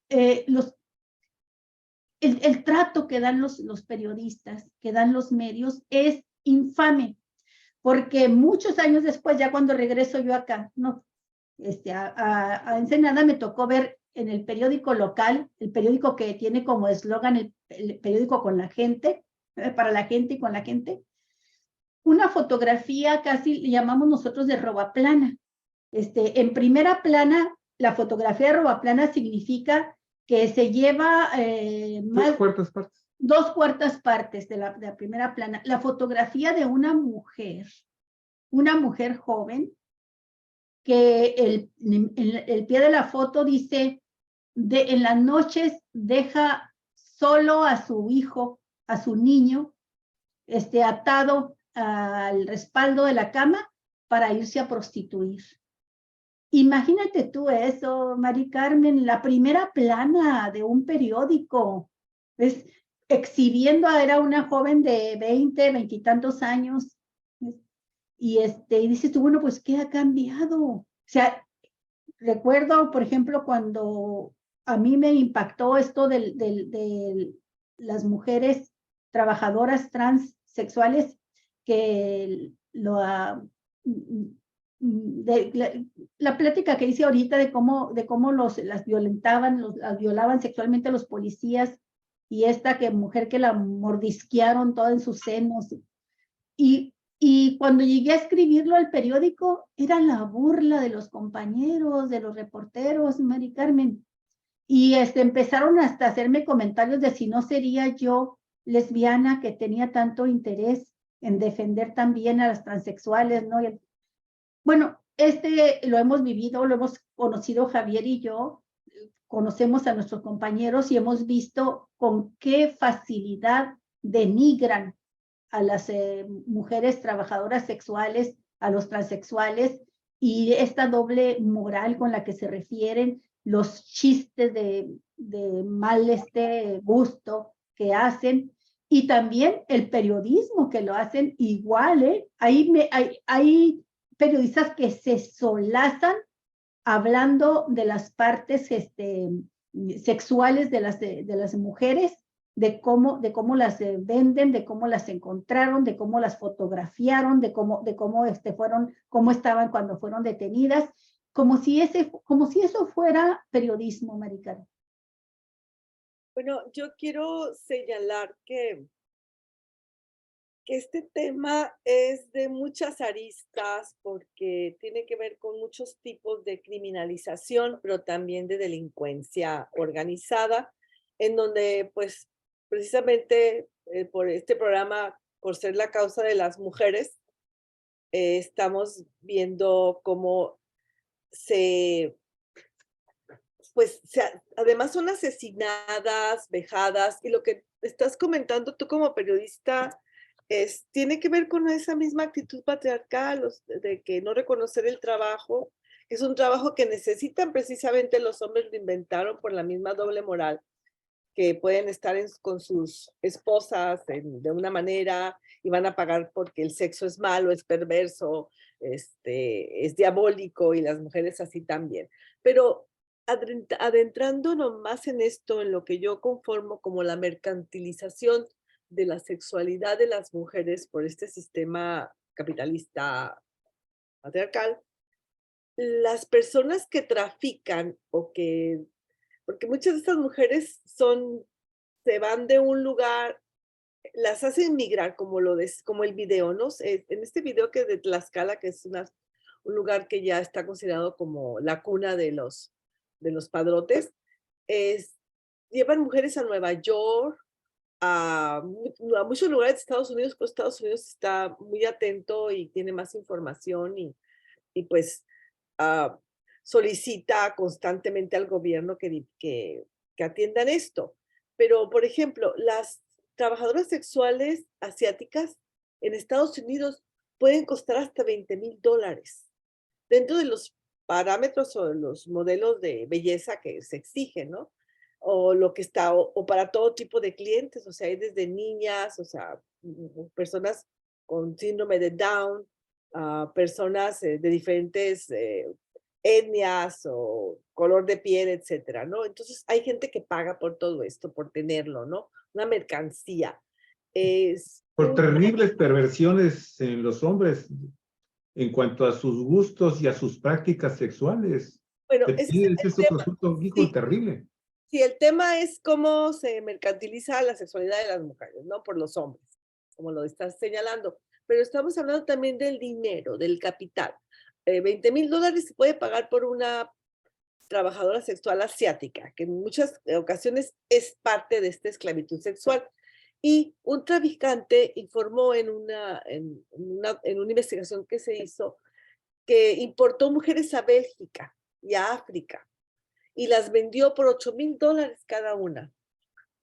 el trato que dan los periodistas, que dan los medios, es infame, porque muchos años después, ya cuando regreso yo acá, no, a Ensenada, me tocó ver en el periódico local, el periódico que tiene como eslogan el periódico con la gente, para la gente y con la gente, una fotografía, casi le llamamos nosotros de robaplana. En primera plana, la fotografía de robaplana significa que se lleva más... 2/4 partes de la primera plana. La fotografía de una mujer joven, que el pie de la foto dice, en las noches deja solo a su hijo, a su niño, atado al respaldo de la cama para irse a prostituir. Imagínate tú eso, Mari Carmen, la primera plana de un periódico, era una joven de 20 y tantos años, y dices tú, bueno, pues, ¿qué ha cambiado? O sea, recuerdo, por ejemplo, cuando a mí me impactó esto de las mujeres trabajadoras transexuales, que la plática que hice ahorita de cómo las violaban sexualmente los policías, y esta mujer que la mordisquearon toda en sus senos, y cuando llegué a escribirlo al periódico, era la burla de los compañeros, de los reporteros, Mari Carmen, y empezaron hasta a hacerme comentarios de si no sería yo lesbiana, que tenía tanto interés en defender también a las transexuales, ¿no? Bueno, lo hemos vivido, lo hemos conocido Javier y yo, conocemos a nuestros compañeros y hemos visto con qué facilidad denigran a las mujeres trabajadoras sexuales, a los transexuales, y esta doble moral con la que se refieren, los chistes de mal gusto que hacen, y también el periodismo que lo hacen igual, ¿eh? Hay periodistas que se solazan hablando de las partes sexuales de las mujeres, de cómo las venden, de cómo las encontraron, de cómo las fotografiaron, de cómo cómo estaban cuando fueron detenidas, como si eso fuera periodismo, Mari Carmen.
Bueno, yo quiero señalar que este tema es de muchas aristas, porque tiene que ver con muchos tipos de criminalización, pero también de delincuencia organizada, en donde, pues, precisamente por este programa por ser la causa de las mujeres, estamos viendo cómo además son asesinadas, vejadas, y lo que estás comentando tú como periodista tiene que ver con esa misma actitud patriarcal, de que no reconocer el trabajo, es un trabajo que necesitan precisamente los hombres, lo inventaron por la misma doble moral, que pueden estar con sus esposas de una manera y van a pagar porque el sexo es malo, es perverso, es diabólico, y las mujeres así también. Pero adentrándonos más en esto, en lo que yo conformo como la mercantilización de la sexualidad de las mujeres por este sistema capitalista patriarcal, las personas que trafican porque muchas de estas mujeres se van de un lugar, las hacen migrar, como el video, ¿no? En este video que de Tlaxcala, que es un lugar que ya está considerado como la cuna de los padrotes, llevan mujeres a Nueva York, a muchos lugares de Estados Unidos, pues Estados Unidos está muy atento y tiene más información y pues solicita constantemente al gobierno que atiendan esto. Pero, por ejemplo, las trabajadoras sexuales asiáticas en Estados Unidos pueden costar hasta $20,000 dentro de los parámetros o de los modelos de belleza que se exigen, ¿no? O lo que está, o para todo tipo de clientes, o sea, hay desde niñas, o sea, personas con síndrome de Down, personas de diferentes etnias o color de piel, etcétera, ¿no? Entonces hay gente que paga por todo esto, por tenerlo, ¿no? Una mercancía.
Por terribles perversiones en los hombres en cuanto a sus gustos y a sus prácticas sexuales.
Bueno, ese
Es otro asunto, hijo,
sí,
terrible.
sí, el tema es cómo se mercantiliza la sexualidad de las mujeres, ¿no? Por los hombres, como lo estás señalando. Pero estamos hablando también del dinero, del capital. $20,000 se puede pagar por una trabajadora sexual asiática, que en muchas ocasiones es parte de esta esclavitud sexual. Y un traficante informó en una investigación que se hizo que importó mujeres a Bélgica y a África y las vendió por $8,000 cada una.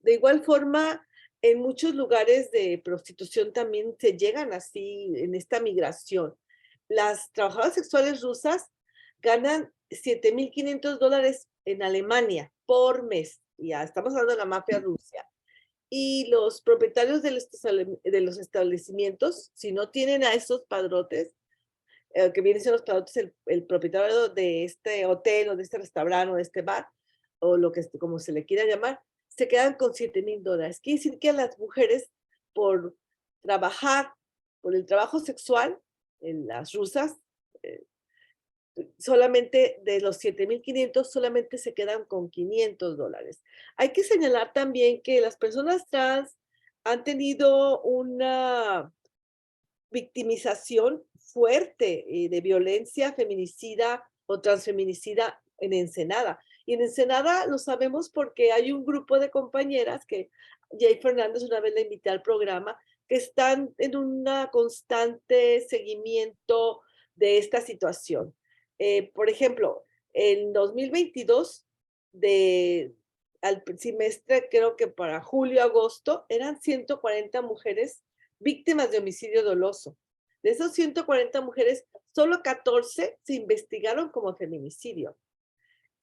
De igual forma, en muchos lugares de prostitución también se llegan así en esta migración. Las trabajadoras sexuales rusas ganan $7,500 en Alemania por mes. Ya estamos hablando de la mafia rusa. Y los propietarios de los establecimientos, si no tienen a esos padrotes, que vienen siendo los padrotes, el propietario de este hotel o de este restaurante o de este bar, o como se le quiera llamar, se quedan con $7,000. Quiere decir que a las mujeres, por trabajar, por el trabajo sexual, en las rusas, solamente de los 7,500, solamente se quedan con $500. Hay que señalar también que las personas trans han tenido una victimización fuerte de violencia feminicida o transfeminicida en Ensenada. Y en Ensenada lo sabemos porque hay un grupo de compañeras que Jay Fernández una vez la invité al programa, que están en un constante seguimiento de esta situación. Por ejemplo, en 2022, al semestre, creo que para julio, agosto, eran 140 mujeres víctimas de homicidio doloso. De esos 140 mujeres, solo 14 se investigaron como feminicidio.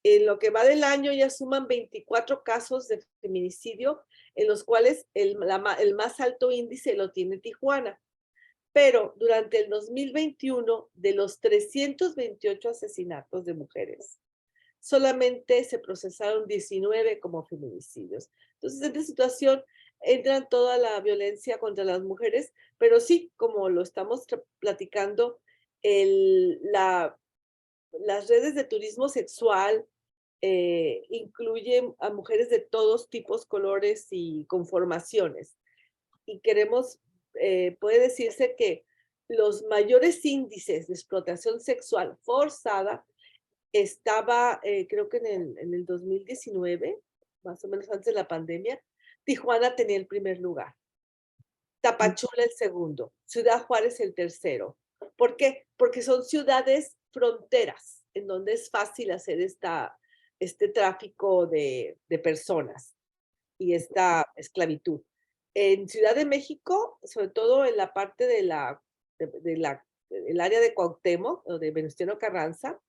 En lo que va del año ya suman 24 casos de feminicidio, en los cuales el más alto índice lo tiene Tijuana. Pero durante el 2021, de los 328 asesinatos de mujeres, solamente se procesaron 19 como feminicidios. Entonces, en esta situación entra toda la violencia contra las mujeres, pero sí, como lo estamos platicando, las redes de turismo sexual incluyen a mujeres de todos tipos, colores y conformaciones. Y puede decirse que los mayores índices de explotación sexual forzada estaba, creo que en el 2019, más o menos antes de la pandemia, Tijuana tenía el primer lugar. Tapachula el segundo, Ciudad Juárez el tercero. ¿Por qué? Porque son ciudades fronteras en donde es fácil hacer este tráfico de personas y esta esclavitud. En Ciudad de México, sobre todo en la parte del área de Cuauhtémoc o de Venustiano Carranza,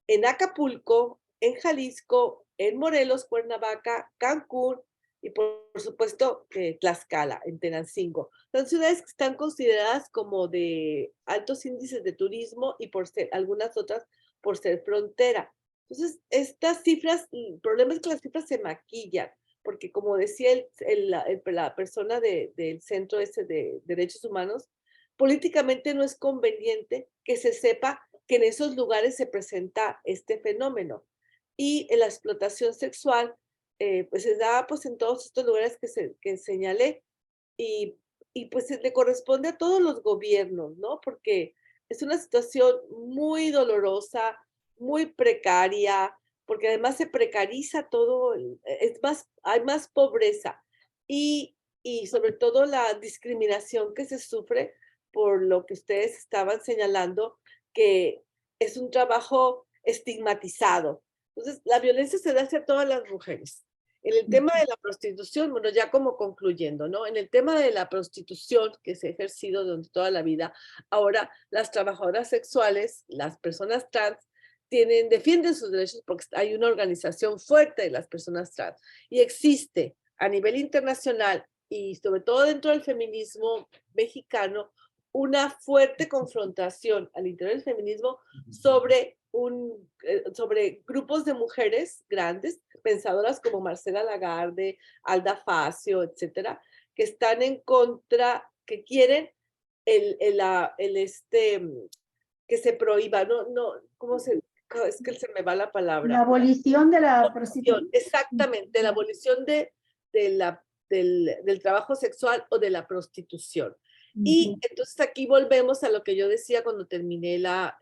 en Acapulco, en Jalisco, en Morelos, Cuernavaca, Cancún y por supuesto Tlaxcala, en Tenancingo. Son ciudades que están consideradas como de altos índices de turismo y por ser algunas otras por ser frontera. Entonces, estas cifras, el problema es que las cifras se maquillan, porque como decía la persona del Centro de Derechos Humanos, políticamente no es conveniente que se sepa que en esos lugares se presenta este fenómeno. Y en la explotación sexual, pues se da pues, en todos estos lugares que señalé y pues le corresponde a todos los gobiernos, ¿no? Porque es una situación muy dolorosa, muy precaria, porque además se precariza todo, hay más pobreza y sobre todo la discriminación que se sufre por lo que ustedes estaban señalando, que es un trabajo estigmatizado. Entonces, la violencia se da hacia todas las mujeres. En el tema de la prostitución, bueno, ya como concluyendo, ¿no? En el tema de la prostitución que se ha ejercido durante toda la vida, ahora las trabajadoras sexuales, las personas trans, defienden sus derechos porque hay una organización fuerte de las personas trans y existe a nivel internacional y sobre todo dentro del feminismo mexicano una fuerte confrontación al interior del feminismo sobre grupos de mujeres grandes, pensadoras como Marcela Lagarde, Alda Facio, etcétera, que están en contra, que quieren que se prohíba, es que se me va la palabra.
La abolición de la prostitución.
Exactamente, la abolición del trabajo sexual o de la prostitución. Y entonces aquí volvemos a lo que yo decía cuando terminé la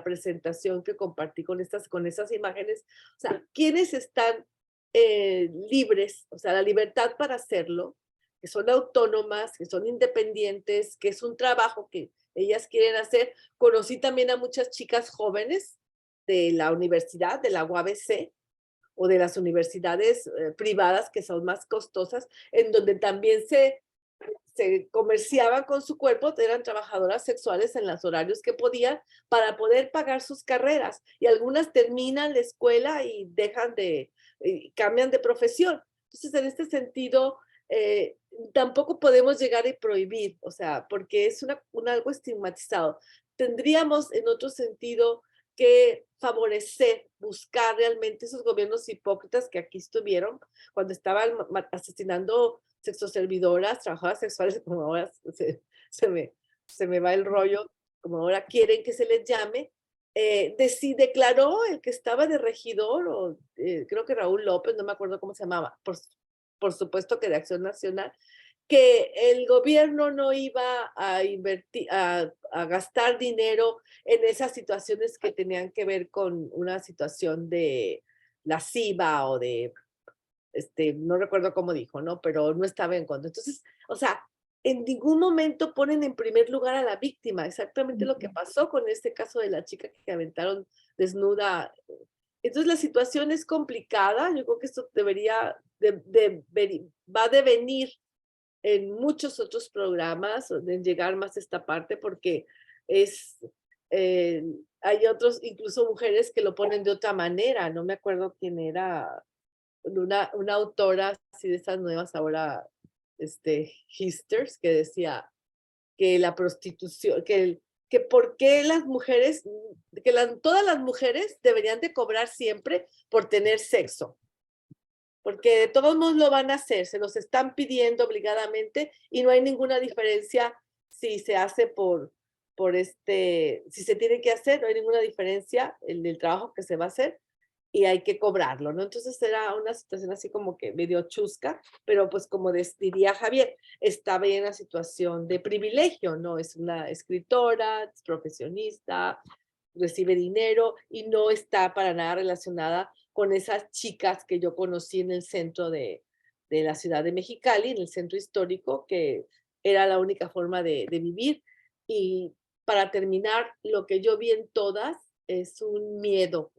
presentación que compartí con esas imágenes. O sea, ¿quiénes están libres? O sea, la libertad para hacerlo, que son autónomas, que son independientes, que es un trabajo que ellas quieren hacer. Conocí también a muchas chicas jóvenes de la universidad, de la UABC, o de las universidades privadas que son más costosas, en donde también se comerciaban con su cuerpo, eran trabajadoras sexuales en los horarios que podían para poder pagar sus carreras. Y algunas terminan la escuela y cambian de profesión. Entonces, en este sentido, tampoco podemos llegar y prohibir, o sea, porque es algo estigmatizado. Tendríamos, en otro sentido, que favorecer, buscar realmente esos gobiernos hipócritas que aquí estuvieron cuando estaban asesinando sexoservidoras, trabajadoras sexuales, como ahora se me va el rollo, como ahora quieren que se les llame. Declaró el que estaba de regidor, o creo que Raúl López, no me acuerdo cómo se llamaba, por supuesto que de Acción Nacional, que el gobierno no iba a invertir, a gastar dinero en esas situaciones que tenían que ver con una situación de lasciva o de, no recuerdo cómo dijo, ¿no? Pero no estaba en contra. Entonces, o sea, en ningún momento ponen en primer lugar a la víctima, exactamente lo que pasó con este caso de la chica que aventaron desnuda. Entonces la situación es complicada, yo creo que esto va a devenir en muchos otros programas, en llegar más a esta parte, porque hay otros, incluso mujeres que lo ponen de otra manera, no me acuerdo quién era, una autora así de estas nuevas ahora, hipsters, que decía que la prostitución, que por qué las mujeres, todas las mujeres deberían de cobrar siempre por tener sexo, porque de todos modos lo van a hacer, se los están pidiendo obligadamente y no hay ninguna diferencia si se hace si se tiene que hacer, no hay ninguna diferencia en el trabajo que se va a hacer y hay que cobrarlo, ¿no? Entonces era una situación así como que medio chusca, pero pues como diría Javier, estaba en una situación de privilegio, ¿no? Es una escritora, es profesionista, recibe dinero y no está para nada relacionada con esas chicas que yo conocí en el centro de la ciudad de Mexicali, en el centro histórico, que era la única forma de vivir. Y para terminar, lo que yo vi en todas es un miedo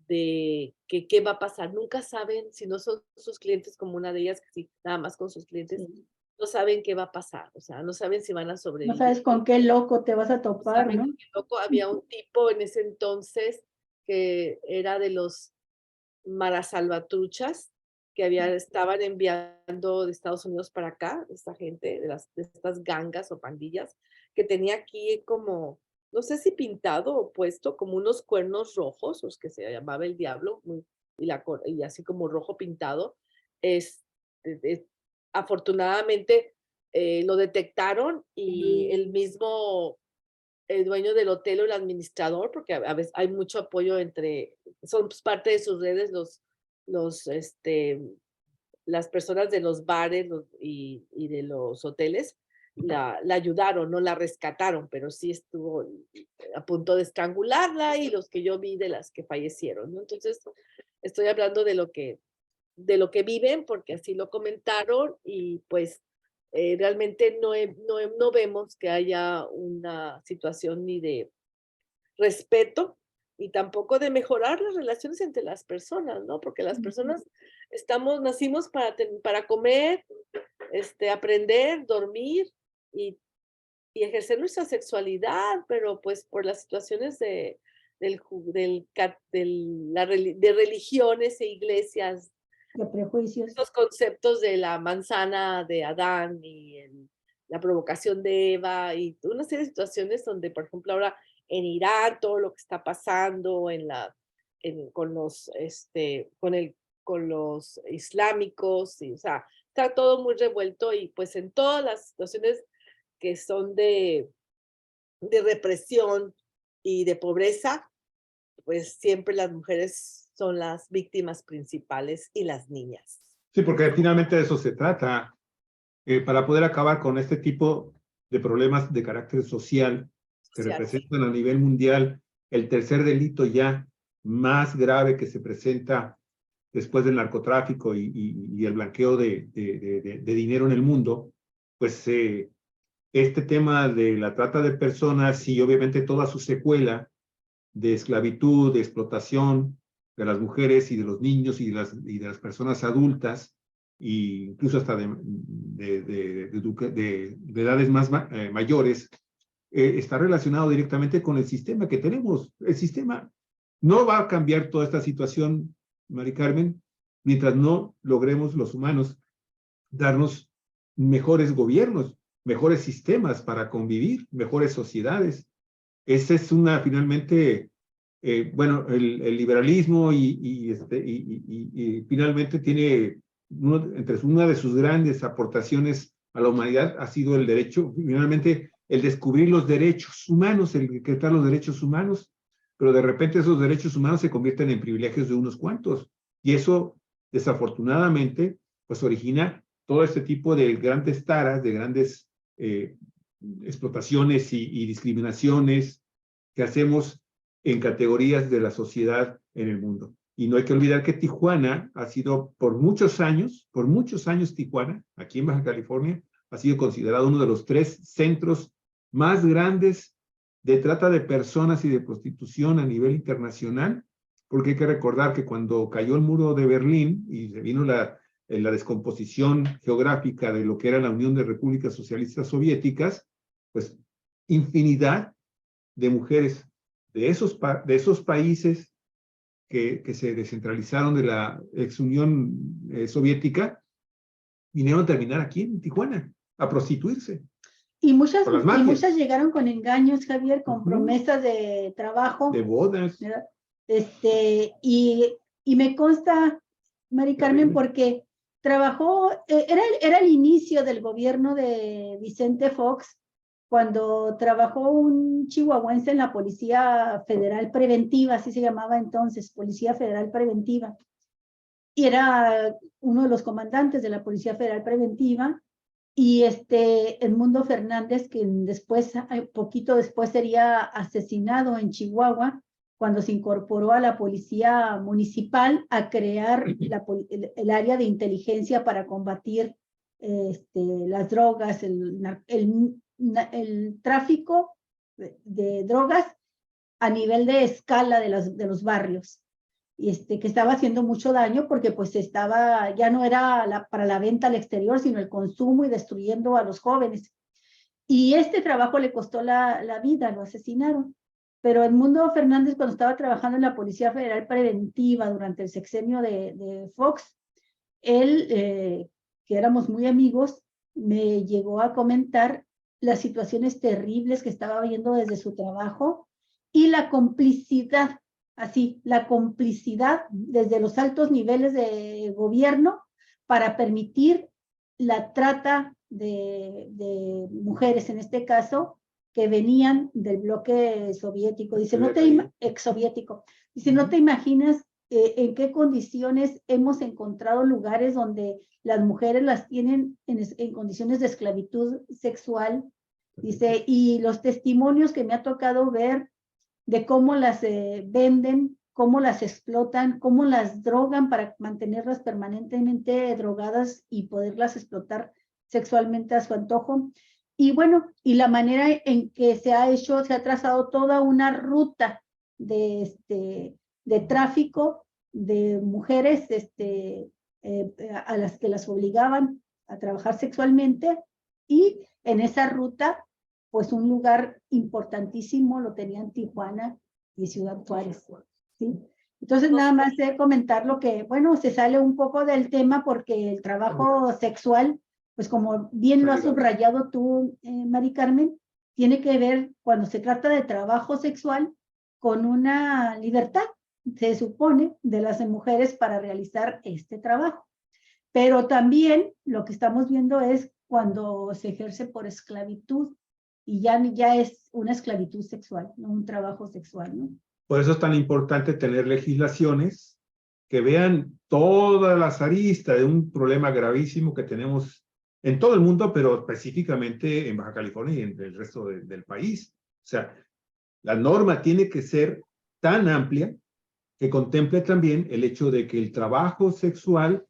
de que qué va a pasar. Nunca saben, si no son sus clientes, como una de ellas, que sí, nada más con sus clientes,
Sí.
no saben qué va a pasar, o sea, no saben si van a
No
sobrevivir.
sabes con qué loco te vas a
No
topar,
saben
¿no?
con qué loco. Había un tipo en ese entonces que era de los marasalvatruchas que estaban enviando de Estados Unidos para acá, esta gente, de estas gangas o pandillas, que tenía aquí como, no sé si pintado o puesto, como unos cuernos rojos, los que se llamaba el diablo, y así como rojo pintado. Es, afortunadamente lo detectaron y el mismo el dueño del hotel o el administrador, porque a veces hay mucho apoyo son pues, parte de sus redes los, las personas de los bares y de los hoteles, la ayudaron, no la rescataron, pero sí estuvo a punto de estrangularla y los que yo vi de las que fallecieron, ¿no? Entonces, estoy hablando de lo que viven, porque así lo comentaron y pues realmente no vemos que haya una situación ni de respeto y tampoco de mejorar las relaciones entre las personas, ¿no? Porque las personas nacimos para comer, aprender, dormir y, y ejercer nuestra sexualidad, pero pues por las situaciones de religiones e iglesias,
De prejuicios.
estos conceptos de la manzana de Adán y la provocación de Eva y una serie de situaciones donde, por ejemplo, ahora en Irán, todo lo que está pasando con los islámicos, y, o sea, está todo muy revuelto y pues en todas las situaciones que son de represión y de pobreza, pues siempre las mujeres son las víctimas principales y las niñas.
Sí, porque finalmente de eso se trata. Para poder acabar con este tipo de problemas de carácter social que representan a nivel mundial el tercer delito ya más grave que se presenta después del narcotráfico y el blanqueo de dinero en el mundo, pues este tema de la trata de personas y obviamente toda su secuela de esclavitud, de explotación de las mujeres y de los niños y de las personas adultas, e incluso hasta de edades más mayores, está relacionado directamente con el sistema que tenemos. El sistema no va a cambiar toda esta situación, Mari Carmen, mientras no logremos los humanos darnos mejores gobiernos, mejores sistemas para convivir, mejores sociedades. Esa es finalmente, bueno, el liberalismo y finalmente tiene, entre una de sus grandes aportaciones a la humanidad ha sido el derecho, finalmente el descubrir los derechos humanos, el decretar los derechos humanos, pero de repente esos derechos humanos se convierten en privilegios de unos cuantos. Y eso, desafortunadamente, pues origina todo este tipo de grandes taras, de grandes explotaciones y discriminaciones que hacemos en categorías de la sociedad en el mundo. Y no hay que olvidar que Tijuana ha sido por muchos años Tijuana, aquí en Baja California, ha sido considerado uno de los 3 centros más grandes de trata de personas y de prostitución a nivel internacional, porque hay que recordar que cuando cayó el muro de Berlín y se vino la descomposición geográfica de lo que era la Unión de Repúblicas Socialistas Soviéticas, pues infinidad de mujeres de esos países que se descentralizaron de la ex Unión Soviética, vinieron a terminar aquí en Tijuana, a prostituirse.
Y muchas llegaron con engaños, Javier, con promesas de trabajo.
De bodas.
¿Verdad? Y me consta, Mari Carmen, porque trabajó, era el inicio del gobierno de Vicente Fox, cuando trabajó un chihuahuense en la Policía Federal Preventiva, así se llamaba entonces, Policía Federal Preventiva, y era uno de los comandantes de la Policía Federal Preventiva, y Edmundo Fernández, que poquito después sería asesinado en Chihuahua, cuando se incorporó a la policía municipal a crear el área de inteligencia para combatir las drogas, el tráfico de drogas a nivel de escala de los barrios, que estaba haciendo mucho daño porque pues ya no era para la venta al exterior, sino el consumo y destruyendo a los jóvenes. Y este trabajo le costó la vida, lo asesinaron. Pero Edmundo Fernández, cuando estaba trabajando en la Policía Federal Preventiva durante el sexenio de Fox, él, que éramos muy amigos, me llegó a comentar las situaciones terribles que estaba viendo desde su trabajo y la complicidad, la complicidad desde los altos niveles de gobierno para permitir la trata de mujeres, en este caso, que venían del bloque soviético. Dice, exsoviético. Dice, no te imaginas en qué condiciones hemos encontrado lugares donde las mujeres las tienen en condiciones de esclavitud sexual. Dice, y los testimonios que me ha tocado ver de cómo las venden, cómo las explotan, cómo las drogan para mantenerlas permanentemente drogadas y poderlas explotar sexualmente a su antojo. Y bueno, y la manera en que se ha trazado toda una ruta de tráfico de mujeres a las que las obligaban a trabajar sexualmente, y en esa ruta, pues un lugar importantísimo lo tenían Tijuana y Ciudad Juárez, ¿sí? Entonces nada más comentar lo que, bueno, se sale un poco del tema porque el trabajo sexual, pues como bien lo has subrayado tú, Mari Carmen, tiene que ver, cuando se trata de trabajo sexual, con una libertad, se supone, de las mujeres para realizar este trabajo. Pero también lo que estamos viendo es cuando se ejerce por esclavitud, y ya es una esclavitud sexual, no un trabajo sexual, ¿no?
Por eso es tan importante tener legislaciones que vean todas las aristas de un problema gravísimo que tenemos en todo el mundo, pero específicamente en Baja California y en el resto del país. O sea, la norma tiene que ser tan amplia que contemple también el hecho de que el trabajo sexual,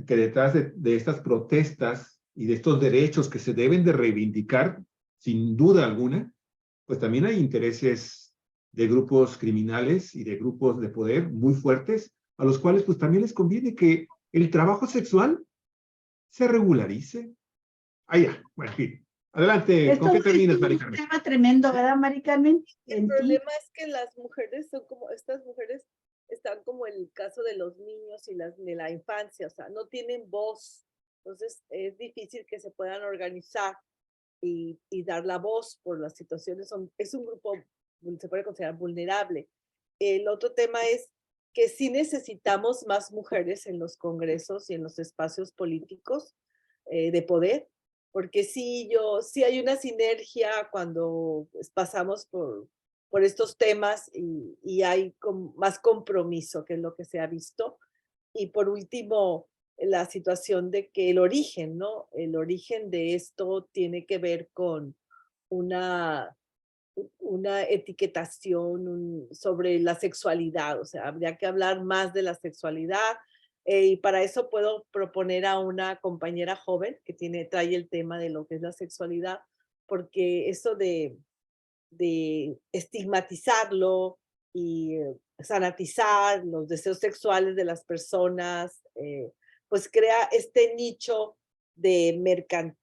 que detrás de estas protestas y de estos derechos que se deben de reivindicar, sin duda alguna, pues también hay intereses de grupos criminales y de grupos de poder muy fuertes, a los cuales pues también les conviene que el trabajo sexual se regularice. Ya, bueno, en fin. Adelante, ¿con qué terminas, Mari Carmen?
Es un tema tremendo, ¿verdad, Mari Carmen?
El problema es que las mujeres son como, estas mujeres están como el caso de los niños y de la infancia, o sea, no tienen voz, entonces es difícil que se puedan organizar y dar la voz por las situaciones. Es un grupo, se puede considerar vulnerable. El otro tema es que sí necesitamos más mujeres en los congresos y en los espacios políticos de poder, porque sí hay una sinergia cuando pasamos por estos temas y hay más compromiso, que es lo que se ha visto. Y por último, la situación de que el origen, ¿no? El origen de esto tiene que ver con una etiquetación sobre la sexualidad, o sea, habría que hablar más de la sexualidad, y para eso puedo proponer a una compañera joven que trae el tema de lo que es la sexualidad, porque eso de estigmatizarlo y sanatizar los deseos sexuales de las personas, pues crea este nicho de
mercado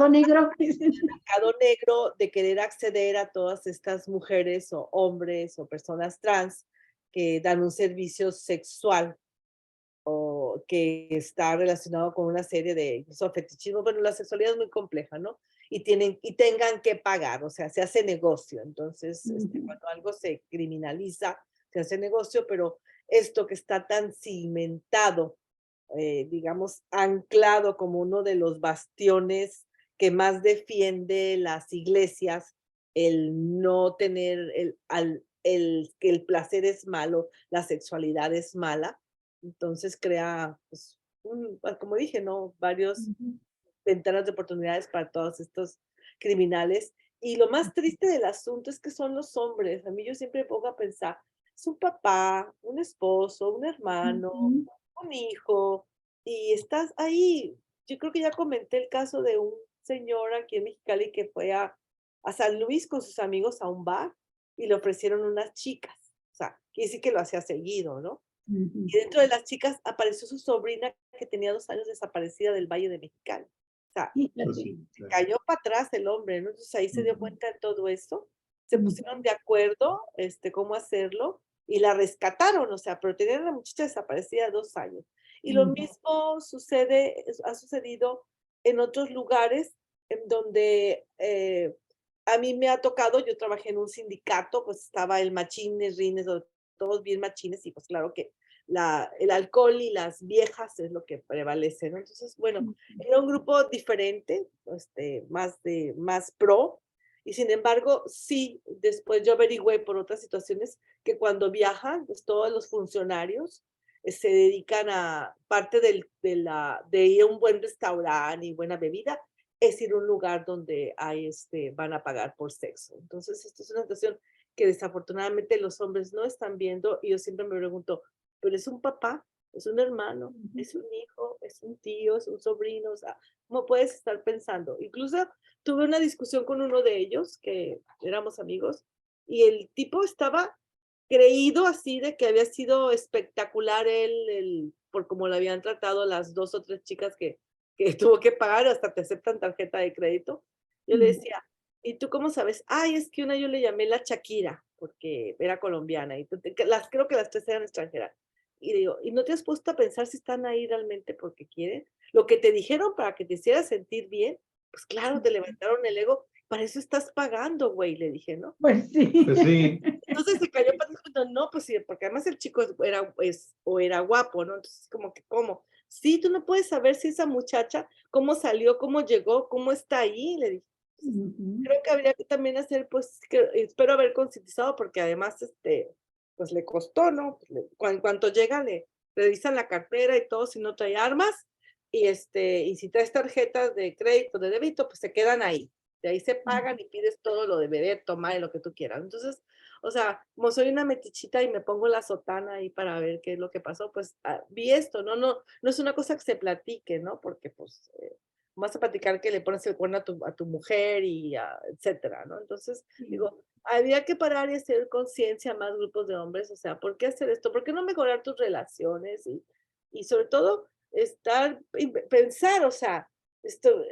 negro.
mercado negro, de querer acceder a todas estas mujeres o hombres o personas trans que dan un servicio sexual o que está relacionado con una serie de incluso fetichismo. Bueno, la sexualidad es muy compleja, ¿no? Y tengan que pagar, o sea, se hace negocio. Entonces, cuando algo se criminaliza, se hace negocio, pero esto que está tan cimentado, digamos, anclado como uno de los bastiones que más defiende las iglesias, el no tener, que el placer es malo, la sexualidad es mala, entonces crea, pues, como dije, ¿no? Varios ventanas de oportunidades para todos estos criminales. Y lo más triste del asunto es que son los hombres. A mí yo siempre me pongo a pensar, es un papá, un esposo, un hermano, un hijo, y estás ahí yo creo que ya comenté el caso de un señor aquí en Mexicali que fue a San Luis con sus amigos a un bar y le ofrecieron unas chicas. O sea, quiere decir que lo hacía seguido, ¿no?
Ujú.
Y dentro de las chicas apareció su sobrina que tenía 2 años desaparecida del Valle de Mexicali. O sea,
Fíjate.
Sí,
se
claro.
cayó para atrás el hombre, ¿no? Entonces ahí se dio
Ujú.
cuenta de todo esto, se
Ujú.
pusieron de acuerdo, cómo hacerlo y la rescataron, o sea, pero tenían a la muchacha desaparecida 2 años. Y lo
Ujú.
mismo ha sucedido en otros lugares en donde a mí me ha tocado, yo trabajé en un sindicato, pues estaba el machines, rines, todos bien machines y pues claro que el alcohol y las viejas es lo que prevalece, ¿no? Entonces, bueno, era un grupo diferente, más pro, y sin embargo, sí, después yo averigüé por otras situaciones que cuando viajan, pues todos los funcionarios se dedican a parte de ir a un buen restaurante y buena bebida, es ir a un lugar donde van a pagar por sexo. Entonces, esto es una situación que desafortunadamente los hombres no están viendo y yo siempre me pregunto, pero es un papá, es un hermano, es un hijo, es un tío, es un sobrino, o sea, ¿cómo puedes estar pensando? Incluso tuve una discusión con uno de ellos, que éramos amigos, y el tipo estaba creído así de que había sido espectacular por cómo le habían tratado las 2 o 3 chicas que tuvo que pagar, hasta te aceptan tarjeta de crédito. Yo le decía, ¿y tú cómo sabes? Ay, es que una yo le llamé la Shakira, porque era colombiana, y creo que las 3 eran extranjeras. Y digo, ¿y no te has puesto a pensar si están ahí realmente porque quieren? Lo que te dijeron para que te hicieras sentir bien, pues claro, te levantaron el ego, para eso estás pagando, güey, le dije, ¿no?
Pues sí.
Pues sí,
Entonces se cayó para atrás, no, pues sí, porque además el chico era guapo, ¿no? Entonces, como que, ¿cómo? Sí, tú no puedes saber si esa muchacha, cómo salió, cómo llegó, cómo está ahí, le dije.
Ujú.
Creo que habría que también hacer, pues, espero haber concientizado, porque además, pues le costó, ¿no? Pues, en cuanto llega, le revisan la cartera y todo, si no trae armas, y si traes tarjetas de crédito, de débito, pues se quedan ahí. De ahí se pagan y pides todo lo de beber, tomar y lo que tú quieras. Entonces, o sea, como soy una metichita y me pongo la sotana ahí para ver qué es lo que pasó, pues vi esto, ¿no? No es una cosa que se platique, ¿no? Porque, pues, vas a platicar que le pones el cuerno a tu mujer etcétera, ¿no? Entonces, digo, había que parar y hacer conciencia a más grupos de hombres, o sea, ¿por qué hacer esto? ¿Por qué no mejorar tus relaciones? Y sobre todo, pensar, o sea, esto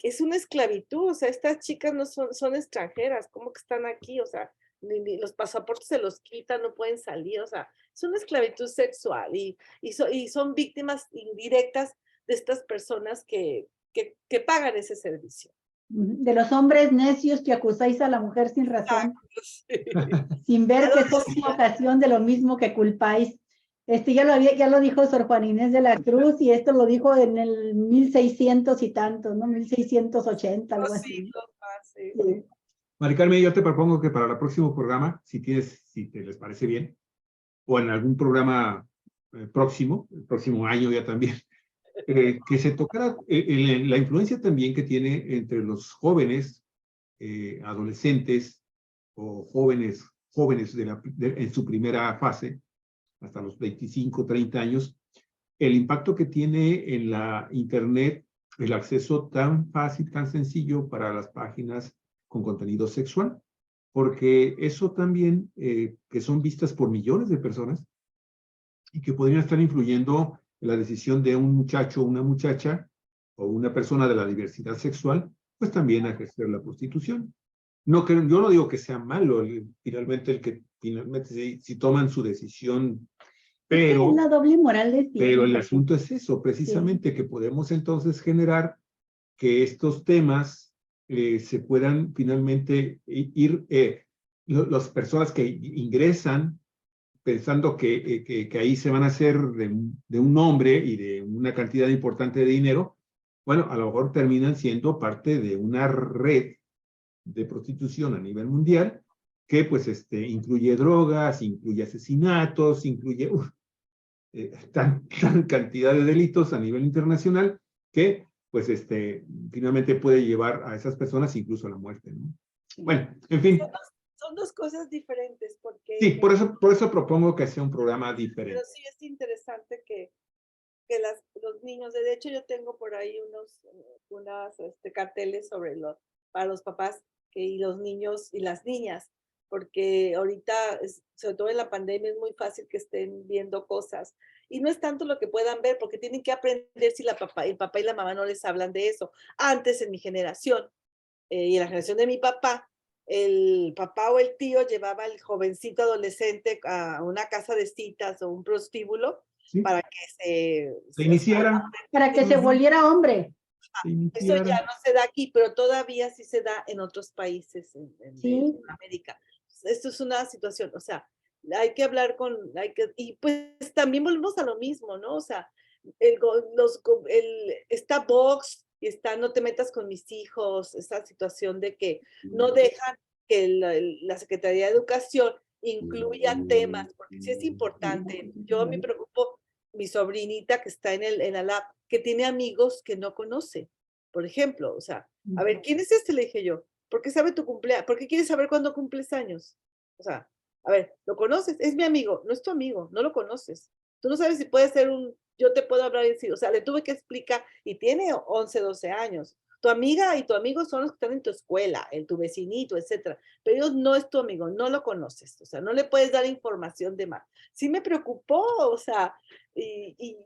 es una esclavitud, o sea, estas chicas no son extranjeras, ¿cómo que están aquí? O sea, ni los pasaportes se los quitan, no pueden salir, o sea, es una esclavitud sexual y son víctimas indirectas de estas personas que pagan ese servicio.
De los hombres necios que acusáis a la mujer sin razón, sin ver que son una ocasión de lo mismo que culpáis. Ya lo dijo Sor Juana Inés de la Cruz, y esto lo dijo en el 1600 y tantos, ¿no? 1680, algo así. Sí.
Mari Carmen, yo te propongo que para el próximo programa, si te les parece bien, o en algún programa próximo, el próximo año ya también, que se tocara la influencia también que tiene entre los jóvenes, adolescentes o jóvenes en su primera fase, hasta los 25, 30 años, el impacto que tiene en la Internet el acceso tan fácil, tan sencillo para las páginas con contenido sexual, porque eso también, que son vistas por millones de personas y que podrían estar influyendo en la decisión de un muchacho o una muchacha o una persona de la diversidad sexual, pues también a ejercer la prostitución. Yo no digo que sea malo finalmente si toman su decisión, pero
Es la doble moral de
pero el
siempre.
asunto es eso, precisamente, que podemos entonces generar que estos temas se puedan finalmente ir, las personas que ingresan pensando que ahí se van a hacer de un nombre y de una cantidad importante de dinero, bueno, a lo mejor terminan siendo parte de una red de prostitución a nivel mundial que pues incluye drogas, incluye asesinatos, incluye tan cantidad de delitos a nivel internacional que pues finalmente puede llevar a esas personas incluso a la muerte, ¿no? Bueno, en fin.
Son dos cosas diferentes porque...
Sí, por eso propongo que sea un programa
Pero
diferente.
sí es interesante que que los niños, de hecho yo tengo por ahí unas carteles sobre para los papás y los niños y las niñas, porque ahorita, sobre todo en la pandemia, es muy fácil que estén viendo cosas. Y no es tanto lo que puedan ver, porque tienen que aprender si el papá y la mamá no les hablan de eso. Antes, en mi generación, y en la generación de mi papá, el papá o el tío llevaba al jovencito adolescente a una casa de citas o un prostíbulo,
Sí.
para que
Se iniciara.
Para que se volviera hombre.
Eso ya no se da aquí, pero todavía sí se da en ototros países
Sí.
de América. Esto es una situación, o sea, hay que hablar y pues también volvemos a lo mismo, ¿no? O sea, está Vox y está no te metas con mis hijos, esa situación de que no dejan que la Secretaría de Educación incluya temas, porque sí es importante. Yo me preocupo, mi sobrinita que está en la lab, que tiene amigos que no conoce, por ejemplo, o sea, a ver, ¿quién es este? Le dije yo, ¿por qué sabe tu cumpleaños? ¿Por qué quieres saber cuándo cumples años? O sea, a ver, ¿lo conoces? Es mi amigo, no es tu amigo, no lo conoces. Tú no sabes si puede ser yo te puedo hablar y decir, o sea, le tuve que explicar, y tiene 11, 12 años. Tu amiga y tu amigo son los que están en tu escuela, en tu vecinito, etcétera. Pero ellos no es tu amigo, no lo conoces, o sea, no le puedes dar información de más. Sí me preocupó, o sea, y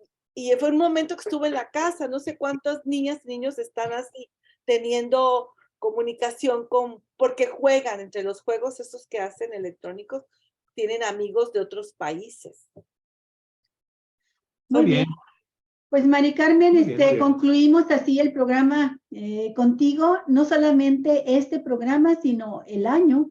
fue un momento que estuve en la casa, no sé cuántas niñas y niños están así, teniendo comunicación porque juegan entre los juegos esos que hacen electrónicos, tienen amigos de otros países.
Muy bien. Pues Mari Carmen,
Muy bien.
concluimos así el programa contigo, no solamente este programa, sino el año,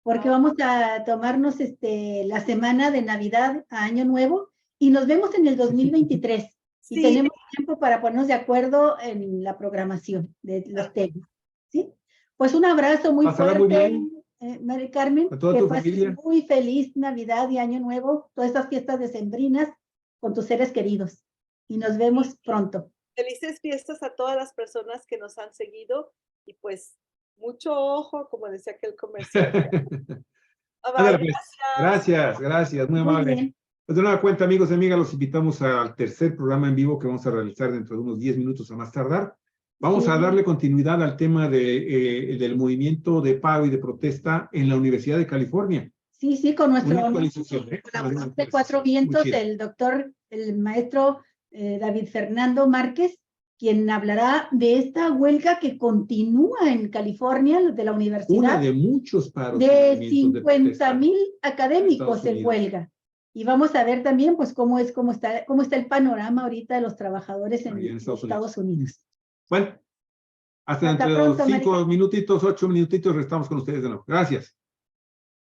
porque vamos a tomarnos la semana de Navidad a Año Nuevo y nos vemos en el 2023.
Sí.
Y tenemos tiempo para ponernos de acuerdo en la programación de los temas. ¿Sí? Pues un abrazo muy
Pásala
fuerte,
muy
Mari Carmen.
A toda
que
tu
pases
familia.
muy feliz Navidad y Año Nuevo, todas estas fiestas decembrinas con tus seres queridos. Y nos vemos pronto.
Felices fiestas a todas las personas que nos han seguido y pues mucho ojo, como decía aquel comercial.
Ándale, pues.
Gracias.
Gracias, muy
Muy
amable.
bien.
Pues de nueva cuenta, amigos y amigas, los invitamos al tercer programa en vivo que vamos a realizar dentro de unos 10 minutos a más tardar. Vamos a darle continuidad al tema del movimiento de paro y de protesta en la Universidad de California.
Sí, sí, con nuestro
Una actualización,
de Cuatro Vientos, el maestro David Fernando Márquez, quien hablará de esta huelga que continúa en California, de la universidad.
Una de muchos paros.
De 50,000 académicos en huelga. Y vamos a ver también, pues, cómo está el panorama ahorita de los trabajadores en Estados Unidos.
Bueno, hasta dentro de 5 minutitos, 8 minutitos, estamos con ustedes de nuevo. Gracias.